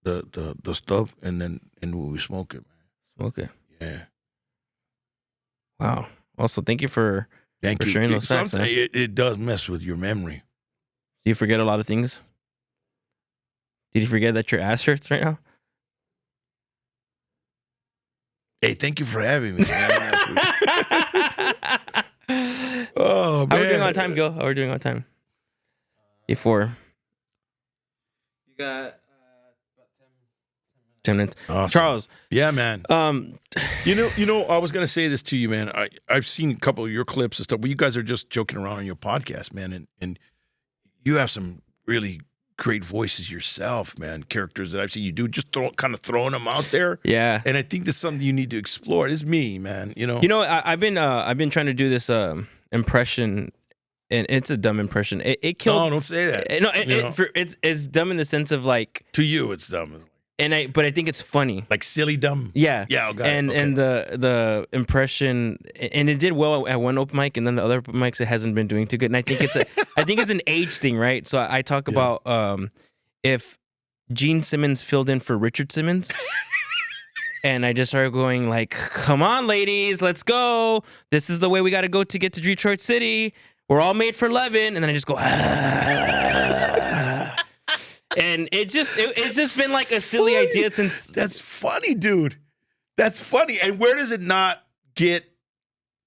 the stuff, and we would smoke it, man. Okay. Yeah. Wow. Also, thank you for Thank For you. sharing those facts, Sometimes man. it does mess with your memory. Do you forget a lot of things? Did you forget that your ass hurts right now? Hey, thank you for having me, man. Oh, man. How are we doing on time, Gil? How are we doing on time? Before You got about 10 minutes. Awesome. Charles, Yeah, man. um, You know, I was gonna say this to you, man. I've seen a couple of your clips and stuff, but you guys are just joking around on your podcast, man, and you have some really great voices yourself, man. Characters that I've seen you do, just kind of throwing them out there. yeah. And I think that's something you need to explore. It's me, man. You know. You know, I've been trying to do this impression, and it's a dumb impression. It No, killed. don't say that. No, You know? it's dumb in the sense of like, To you, it's dumb. but I think it's funny. Like silly dumb. Yeah. Yeah, got and it. Okay. and the impression, and it did well at one open mic, and then the other open mics it hasn't been doing too good. And I think it's an age thing, right? So I talk about if Gene Simmons filled in for Richard Simmons. And I just started going like, come on, ladies, let's go. This is the way we got to go to get to Detroit City. We're all made for loving. And then I just go, And it's just been like a silly idea since. That's funny, dude. That's funny. And where does it not get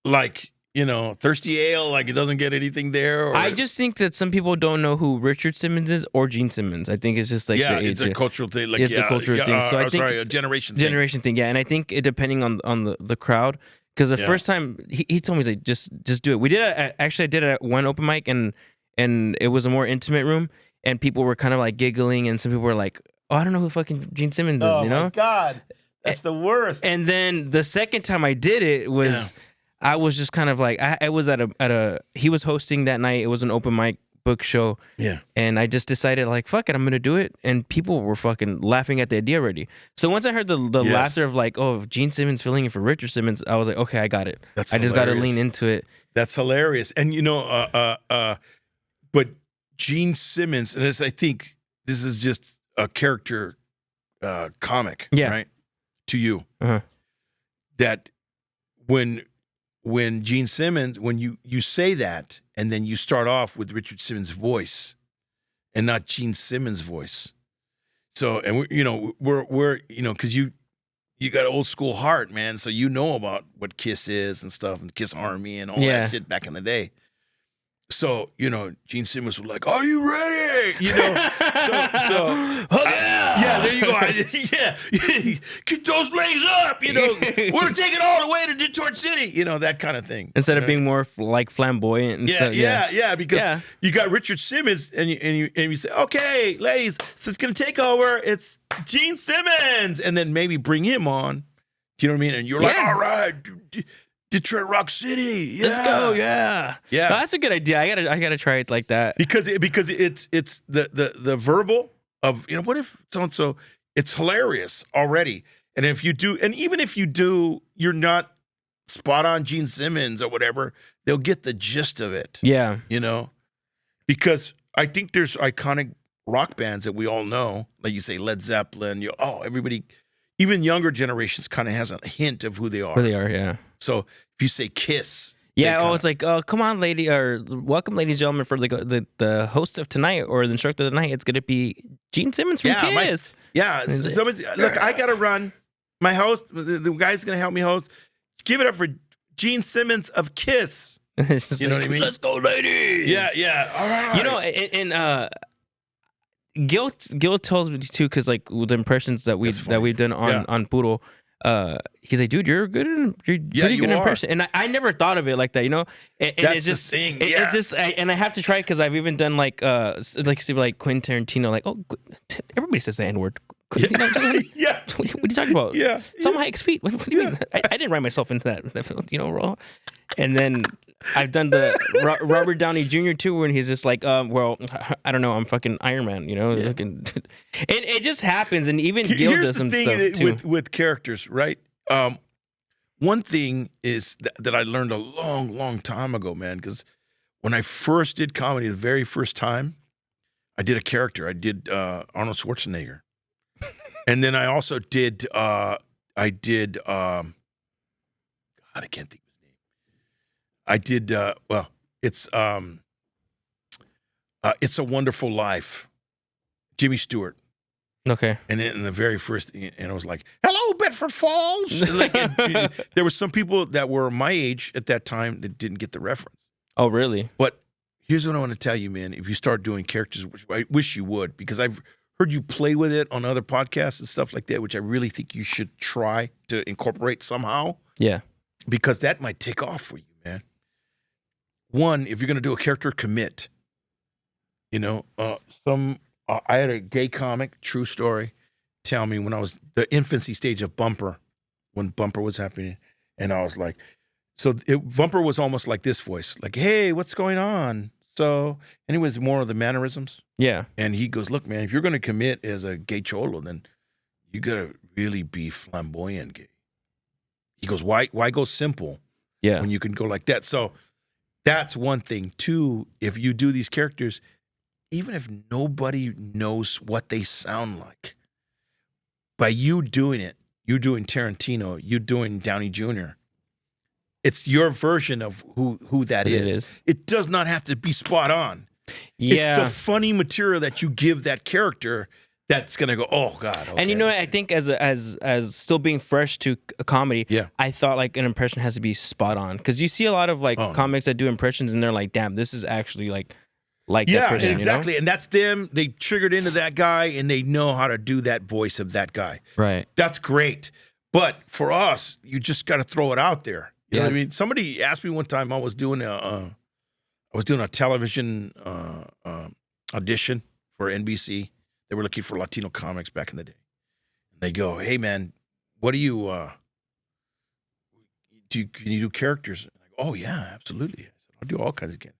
like, thirsty ale? Like it doesn't get anything there? Or I just think that some people don't know who Richard Simmons is or Gene Simmons. I think it's just like the age. it's a cultural thing. Like, it's a cultural thing. So I think a generation thing. Yeah, and I think it depending on the crowd. Because the first time he told me, he's like, just do it. We did I did it at one open mic, and it was a more intimate room, and people were kind of like giggling, and some people were like, oh, I don't know who fucking Gene Simmons is, you know? Oh my God. That's the worst. And then the second time I did it was, I was just kind of like, I was at a he was hosting that night. It was an open mic book show. Yeah. And I just decided like, fuck it, I'm gonna do it. And people were fucking laughing at the idea already. So once I heard the laughter of like, oh, Gene Simmons filling in for Richard Simmons, I was like, okay, I got it. I just gotta lean into it. That's hilarious. And but Gene Simmons, and I think this is just a character comic, right? To you. That when Gene Simmons, when you say that, and then you start off with Richard Simmons' voice, and not Gene Simmons' voice. So, and we're because you got an old school heart, man. So you know about what Kiss is and stuff, and Kiss Army and all that shit back in the day. So, Gene Simmons was like, "Are you ready?" There you go. Keep those legs up. We're gonna take it all the way to Detroit City. That kind of thing. Instead of being more like flamboyant and stuff. Because you got Richard Simmons, and you say, "Okay, ladies, so it's gonna take over. It's Gene Simmons," and then maybe bring him on. Do you know what I mean? And you're like, "All right, Detroit Rock City, let's go, yeah." No, that's a good idea. I gotta try it like that because it's the verbal of what if so and so. It's hilarious already, and if you do, and even if you do, you're not spot on Gene Simmons or whatever. They'll get the gist of it. Yeah, because I think there's iconic rock bands that we all know, like you say Led Zeppelin. Everybody, even younger generations, kind of has a hint of who they are. Who they are, yeah. So if you say Kiss, it's like, oh, come on, lady, or welcome, ladies and gentlemen, for the host of tonight or the instructor of the night. It's gonna be Gene Simmons from Kiss. Look, I gotta run. My host, the guy's gonna help me host. Give it up for Gene Simmons of Kiss. You know what I mean? Let's go, ladies. Yeah. All right. And Gil tells me too, because like the impressions that we've done on Poodle. He's like, dude, you're good. You're pretty good in person, and I never thought of it like that, And that's it's just the thing. It's just, and I have to try it because I've even done like Quentin Tarantino, like, oh, everybody says the N-word. Yeah. What are you talking about? Yeah. It's on Mike's feet. What do you mean? I didn't write myself into that role. And then I've done the Robert Downey Jr. too, when he's just like, well, I don't know, I'm fucking Iron Man, it just happens, and even Gil does some stuff too. With characters, right? One thing is that I learned a long, long time ago, man, because when I first did comedy, the very first time, I did a character. I did Arnold Schwarzenegger. And then I also did, God, I can't think of his name. I did, It's a Wonderful Life, Jimmy Stewart. Okay. And in the very first, and I was like, "Hello, Bedford Falls." And there were some people that were my age at that time that didn't get the reference. Oh, really? But here's what I want to tell you, man. If you start doing characters, which I wish you would, because I've heard you play with it on other podcasts and stuff like that, which I really think you should try to incorporate somehow. Yeah. Because that might take off for you, man. One, if you're going to do a character, commit. I had a gay comic, true story, tell me when I was the infancy stage of Bumper, when Bumper was happening, and I was like, Bumper was almost like this voice, like, "Hey, what's going on?" So, and it was more of the mannerisms. Yeah. And he goes, "Look, man, if you're going to commit as a gay cholo, then you got to really be flamboyant gay." He goes, why go simple when you can go like that? So that's one thing. Two, if you do these characters, even if nobody knows what they sound like, by you doing it, you doing Tarantino, you doing Downey Jr., it's your version of who that is. It does not have to be spot on. Yeah. It's the funny material that you give that character that's gonna go, oh God. Okay. And you know what? I think as still being fresh to a comedy, Yeah. I thought like an impression has to be spot on because you see a lot of like Oh, no. comics that do impressions and they're like, damn, this is actually like that Yeah, person. exactly. You know? And that's them. They triggered into that guy and they know how to do that voice of that guy. Right. That's great. But for us, you just got to throw it out there. You know Yeah. what I mean? Somebody asked me one time, I was doing a television audition for NBC. They were looking for Latino comics back in the day. And they go, hey man, what do you, can you do characters? And I go, oh yeah, absolutely. I said, I'll do all kinds of characters.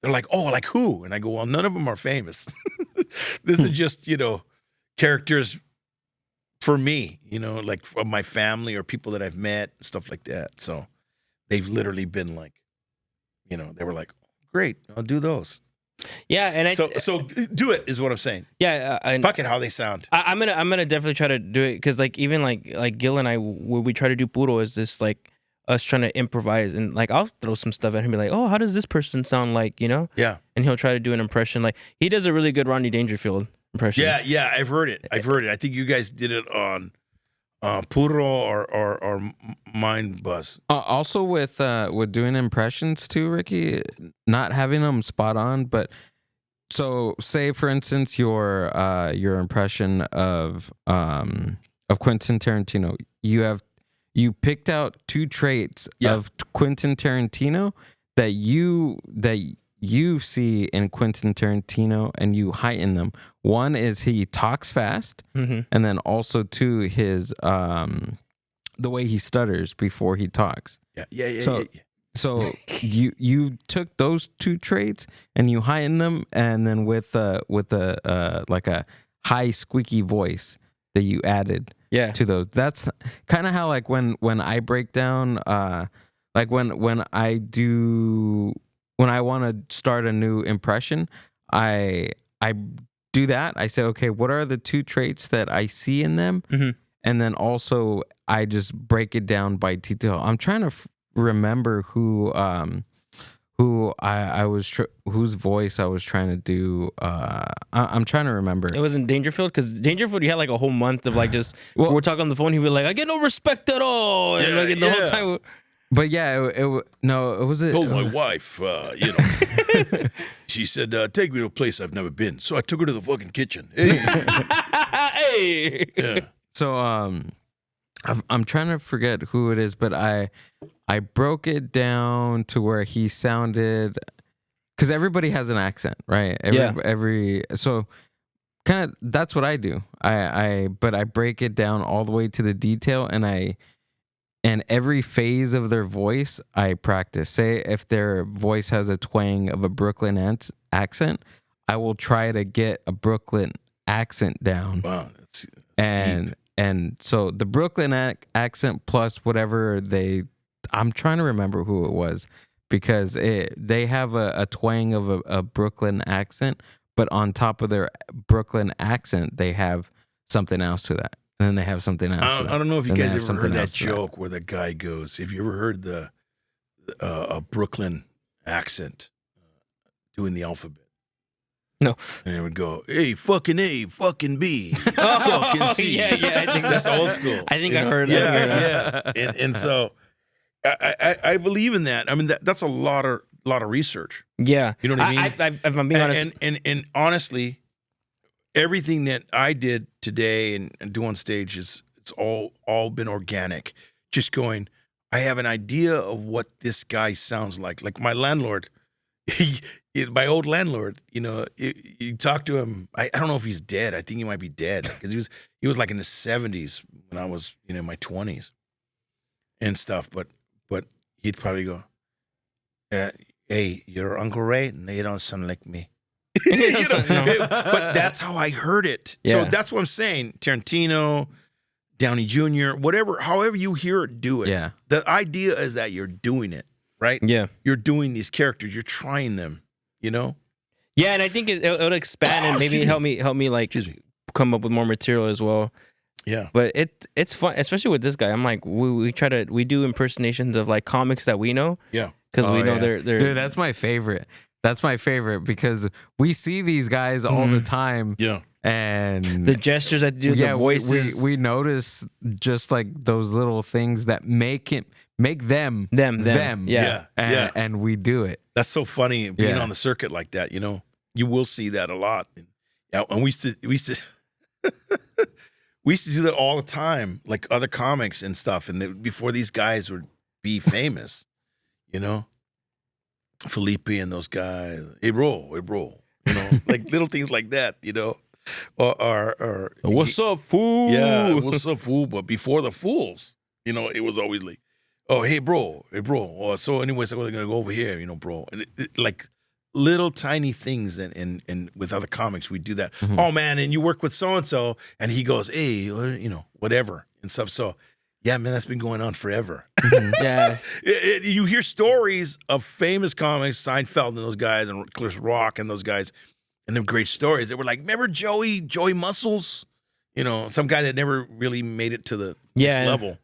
They're like, oh, like who? And I go, well, none of them are famous. This is just, characters for me, like of my family or people that I've met, stuff like that. So they've literally been like, they were like, great, I'll do those. Yeah, and So do it is what I'm saying. yeah, and Fuck it, how they sound. I'm gonna definitely try to do it because like even like Gil and I when we try to do puro is this like us trying to improvise and like I'll throw some stuff at him and be like, oh, how does this person sound like, Yeah. and he'll try to do an impression. Like he does a really good Rodney Dangerfield impression. Yeah, I've heard it. I think you guys did it on Puro or Mind Buzz. Also with doing impressions too, Ricky, not having them spot on, but so say for instance your impression of Quentin Tarantino, you picked out 2 traits of Quentin Tarantino that you see in Quentin Tarantino and you heighten them. One is he talks fast, and then also 2 his the way he stutters before he talks. Yeah. So you took those 2 traits and you heightened them, and then with a like a high squeaky voice that you added to those. That's kind of how like when I break down like when I want to start a new impression, I do that. I say, okay, what are the 2 traits that I see in them? And then also I just break it down by detail. I'm trying to remember who I was whose voice I was trying to do. I'm trying to remember. It wasn't Dangerfield because Dangerfield you had like a whole month of like just we're talking on the phone. He'd be like, I get no respect at all, and like the whole time. But yeah, it was it. Told my wife, she said, take me to a place I've never been. So I took her to the fucking kitchen. Hey. Hey. Yeah. So I'm trying to forget who it is, but I broke it down to where he sounded, because everybody has an accent, right? So kind of that's what I do. But I break it down all the way to the detail, and every phase of their voice I practice. Say if their voice has a twang of a Brooklyn accent, I will try to get a Brooklyn accent down. Wow, that's and deep. And so the Brooklyn accent plus whatever I'm trying to remember who it was, because they have a twang of a Brooklyn accent, but on top of their Brooklyn accent, they have something else to that. And then they have something else. I don't know if you guys ever heard that else to joke where the guy goes, have you ever heard the a Brooklyn accent doing the alphabet? No. And it would go, hey, fucking A, fucking B, fucking C. Yeah, I think That's old school. I think I know? heard that. Yeah. And so I believe in that. I mean, that's a lot of research. Yeah. You know what I mean? If I'm being honest. And honestly, everything that I did today and do on stage it's all been organic. Just going, I have an idea of what this guy sounds like. Like my landlord, my old landlord, you talk to him. I don't know if he's dead. I think he might be dead because he was like in the 70s when I was in my 20s and stuff. But he'd probably go, hey, your Uncle Ray? No, you don't sound like me. But that's how I heard it. Yeah. So that's what I'm saying. Tarantino, Downey Jr., whatever, however you hear it, do it. Yeah. The idea is that you're doing it, right? Yeah. You're doing these characters. You're trying them, Yeah, and I think it'll expand and maybe help me like come up with more material as well. Yeah. But it's fun, especially with this guy. I'm like, we do impersonations of like comics that we know. Yeah. Because we know they're Dude, that's my favorite. That's my favorite because we see these guys all the time. Yeah. And The gestures that do, the voices. we notice just like those little things that make them. Yeah. And we do it. That's so funny being Yeah. on the circuit like that. You know, you will see that a lot. Yeah, and we used to we used to do that all the time, like other comics and stuff. And before these guys would be famous, you know, Felipe and those guys, hey bro, you know, like little things like that, you know, or What's up, fool? yeah, what's up, fool? But before the fools, you know, it was always like, oh, hey, bro. Oh, so anyways, I'm gonna go over here, you know, bro. And like little tiny things, and with other comics, we do that. Mhm. Oh man, and you work with so and so, and he goes, hey, you know, whatever and stuff. So, yeah, man, that's been going on forever. Yeah. You hear stories of famous comics, Seinfeld and those guys, and Chris Rock and those guys, and them great stories. They were like, remember Joey Muscles? You know, some guy that never really made it to the next Yeah. level.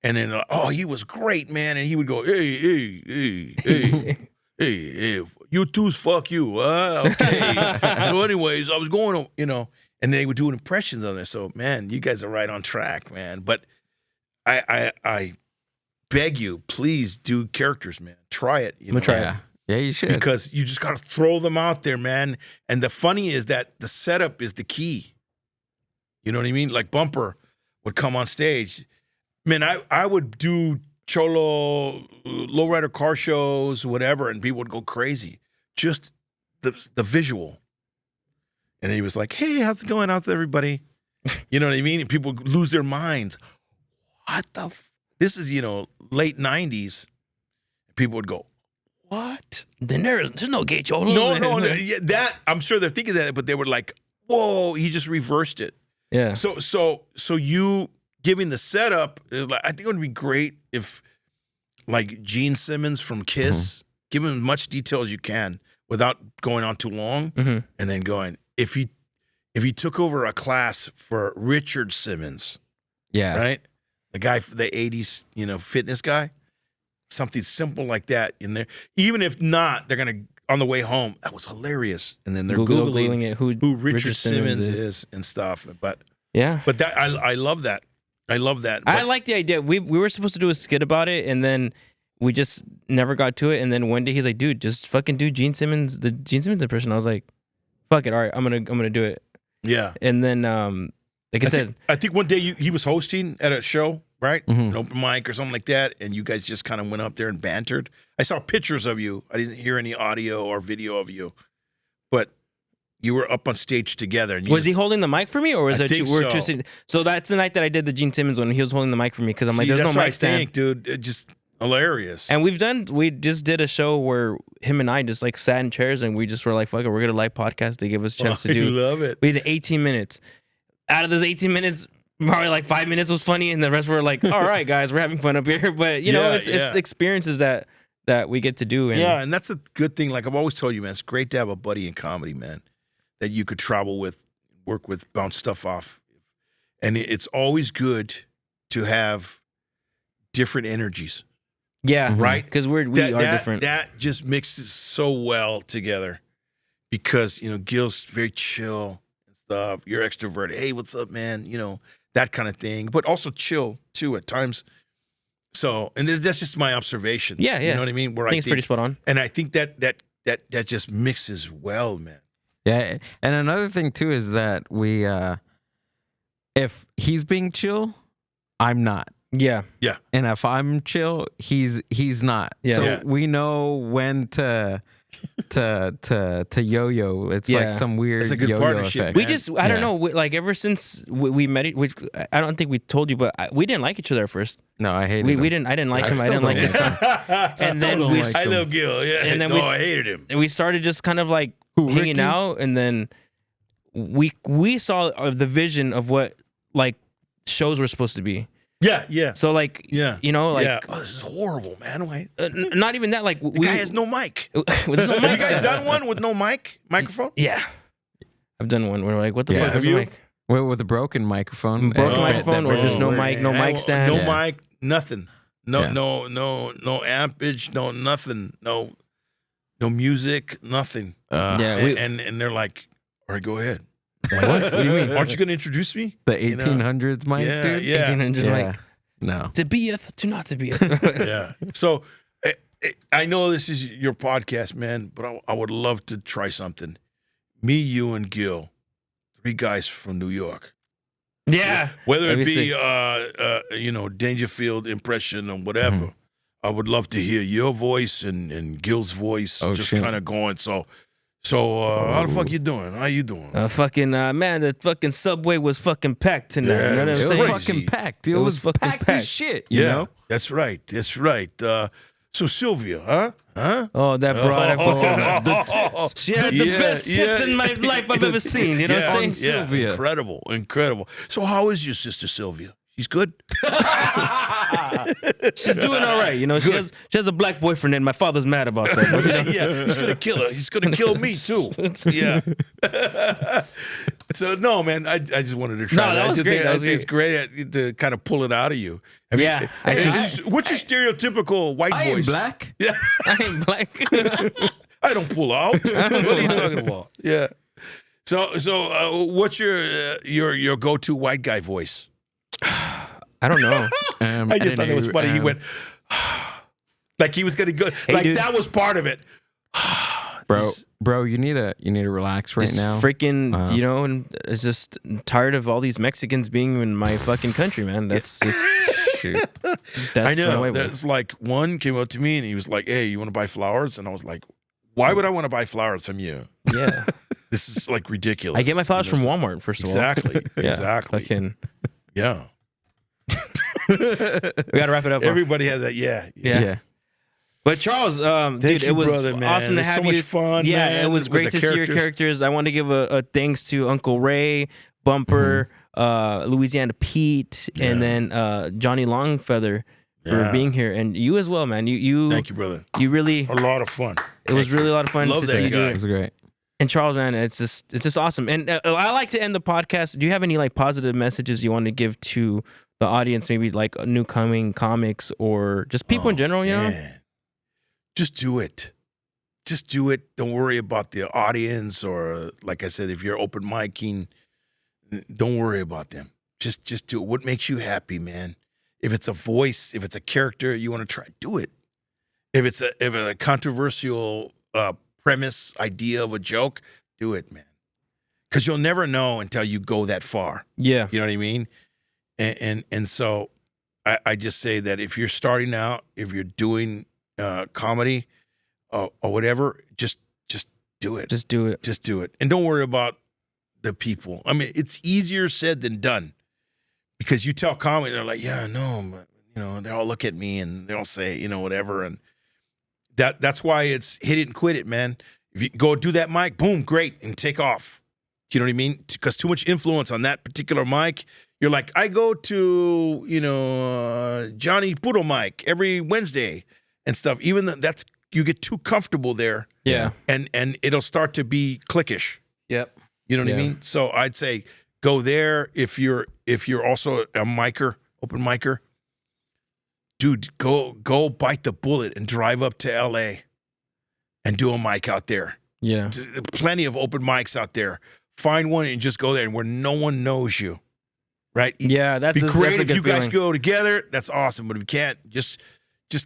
And then, oh, he was great, man. And he would go, hey, you two's fuck you. Okay. So anyways, I was going, you know, and they would do impressions on this. So, man, you guys are right on track, man. But I beg you, please do characters, man. Try it. You I'm gonna try it. Yeah, you should. because you just got to throw them out there, man. And the funny is that the setup is the key. You know what I mean? Like Bumper would come on stage. Man, I would do cholo, lowrider car shows, whatever, and people would go crazy. Just the visual. And he was like, hey, how's it going? How's everybody? You know what I mean? And people would lose their minds. What the This is, you know, late 90s. People would go, what? Then there's no gay cholo. No, yeah, that I'm sure they're thinking that, but they were like, whoa, he just reversed it. Yeah. So you giving the setup, I think it would be great if, like Gene Simmons from Kiss, give him as much detail as you can without going on too long, Mhm. and then going if he took over a class for Richard Simmons, Yeah. right, the guy, the '80s, you know, fitness guy, something simple like that in there. Even if not, they're gonna on the way home. That was hilarious, and then they're googling it. Who Richard Simmons is and stuff. But Yeah. that I love that. I love that. I But- like the idea. We were supposed to do a skit about it, and then we just never got to it. And then one day he's like, "Dude, just fucking do the Gene Simmons impression." I was like, "Fuck it, all right, I'm gonna do it." yeah. And then, like I said, I think one day he was hosting at a show, right? Mhm. An open mic or something like that, and you guys just kind of went up there and bantered. I saw pictures of you. I didn't hear any audio or video of you, but you were up on stage together. And you was he holding the mic for me, or was I that think we're so. just? So that's the night that I did the Gene Simmons one. He was holding the mic for me because I'm like, See, "There's no that's what mic I stand." think, dude. It just hilarious. And we just did a show where him and I just like sat in chairs and we just were like, "Fuck it, we're gonna live podcast." They give us a chance to I do. love it. We did 18 minutes. Out of those 18 minutes, probably like 5 minutes was funny, and the rest were like, "All right, guys, we're having fun up here." But you know, Yeah, it's yeah. experiences that we get to do. And Yeah, and that's a good thing. Like I've always told you, man, it's great to have a buddy in comedy, man, that you could travel with, work with, bounce stuff off. And it's always good to have different energies, yeah, right? Because we are different. That just mixes so well together because, you know, Gil's very chill and stuff. You're extroverted. Hey, what's up, man? You know, that kind of thing, but also chill too at times. So, and that's just my observation. Yeah, yeah. You know what I mean? Where I think it's pretty spot on. and I think that just mixes well, man. Yeah, and another thing too is that we, if he's being chill, I'm not, Yeah, and if I'm chill, he's not. Yeah. So Yeah. we know when to yo-yo. It's Yeah. like some weird It's a good yo-yo partnership, effect. we man. just I don't Yeah. know. Like ever since we met, which I don't think we told you, but we didn't like each other at first. No, I hate We it. didn't. I didn't like I him. I still didn't like don't his like stuff. And then don't we like I him. love Gil. Yeah. And then no, we- I hated him. we started just kind of like Who, hanging Ricky? out, and then we saw the vision of what like shows were supposed to be. Yeah, yeah. So like Yeah. you know, like yeah. Oh, this is horrible, man. Why? not even that. Like The guy has no mic. there's no Have mic you guys stand. done one with no microphone? Yeah, I've done one where we're like, what the Yeah. fuck? Have is a you? mic? with a broken microphone. Broken and- microphone, or that just no broke- mic, no Yeah, mic stand. No Yeah. mic, nothing. No, Yeah. no ampage, no nothing. No. no music, nothing. Yeah, And they're like, all right, go ahead. what? What do you mean? Aren't you going to introduce me? The 1800s mic, Yeah, dude. yeah. 1800 Yeah. like No. to beeth to not to beeth. Yeah. So I know this is your podcast, man, but I would love to try something. Me, you, and Gil, 3 guys from New York. Yeah. Whether it Obviously. be Dangerfield impression or whatever, I would love to hear your voice and Gil's voice, Oh, just shit. kind of going. So how the fuck you doing? How you doing? Man, the fucking subway was fucking packed tonight. Yeah, you know what it I'm was It was saying? crazy. fucking packed. It, It was was fucking packed packed. as shit, you know? That's right. That's right. So Sylvia, huh? Oh, that broad. I fucking, Oh. she had the Yeah, best tits yeah. in my life I've ever seen. You know what I'm saying? Yeah, Sylvia. incredible. So how is your sister Sylvia? She's good. She's doing all right. You know, she has a black boyfriend, and my father's mad about that. But, you know, Yeah, he's gonna kill her. He's gonna kill me too. Yeah. So no, man, I just wanted to try. No, that I was just great. think- That I was think it's great to kind of pull it out of you. Yeah. What's your stereotypical white I am voice? black. Yeah, I ain't black. I don't pull out. What are you talking about? Yeah. So what's your go-to white guy voice? I don't know. I just thought it was funny. He went like he was gonna go. Like dude. that was part of it. Bro, you need to relax right Just now. freaking, you know, and it's just tired of all these Mexicans being in my fucking country, man. That's just shoot. That's I know. my way. That's like one came up to me and he was like, "Hey, you want to buy flowers?" And I was like, "Why would I want to buy flowers from you? Yeah. This is like ridiculous." I get my flowers You know, from Walmart, first of all. Exactly. Yeah, Exactly. Fucking, Yeah. we got to wrap it up. huh? Everybody has that. Yeah. Yeah. But Charles, dude, you, it was brother, man. awesome to It's have so you. much fun, Yeah, man, it was with great the to see your characters. characters. I want to give a thanks to Uncle Ray, Bumper, Louisiana Pete, and then Johnny Longfeather for Yeah. being here, and you as well, man. You Thank you, brother. You really. A lot of fun. It was really a lot of fun Love to that see you do guy. It it. was great. And Charles, man, it's just awesome. And I like to end the podcast. Do you have any like positive messages you want to give to the audience? Maybe like new coming comics or just people in general. You know, Man. Just do it. Just do it. Don't worry about the audience or, like I said, if you're open micing, don't worry about them. Just do it. What makes you happy, man? If it's a voice, if it's a character you want to try, do it. If it's a controversial premise, idea of a joke, do it, man. Because you'll never know until you go that far. yeah, You know what I mean? And so I just say that if you're starting out, if you're doing comedy or whatever, just do it. just do it. Just do it. And don't worry about the people. I mean, it's easier said than done. Because you tell comedy, they're like, yeah, no, but, you know, they all look at me and they all say, you know, whatever. And that's why it's hit it and quit it, man. If you go do that mic, boom, great, and take off. Do you know what I mean? Because too much influence on that particular mic. You're like, I go to, you know, Johnny Poodle mic every Wednesday and stuff. Even that's you get too comfortable there, Yeah. and it'll start to be cliquish. Yep. You know what I Yeah. mean? So I'd say go there if you're also a micer, open micer. Dude, go bite the bullet and drive up to LA and do a mic out there. Yeah. Plenty of open mics out there. Find one and just go there and where no one knows you. Right? Yeah. That's Be that's great a if good you guys feeling. go together. That's awesome. But if you can't, just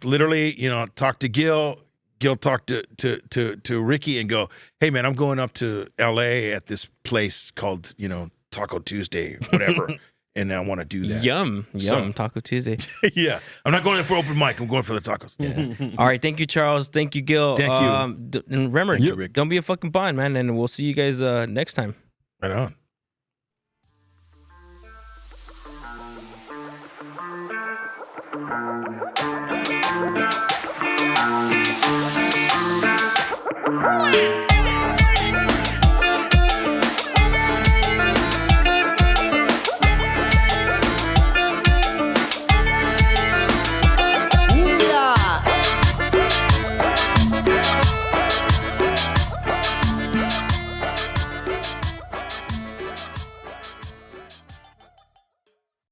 literally, you know, talk to Gil. Gil talk to Ricky and go, hey man, I'm going up to LA at this place called, you know, Taco Tuesday, whatever. And I want to do that. Yum. So- Taco Tuesday. Yeah. I'm not going in for open mic. I'm going for the tacos. Yeah. All right. Thank you, Charles. Thank you, Gil. Thank you. And remember, Thank you, Rick. don't be a fucking bond, man. And we'll see you guys next time. Right on. Yeah.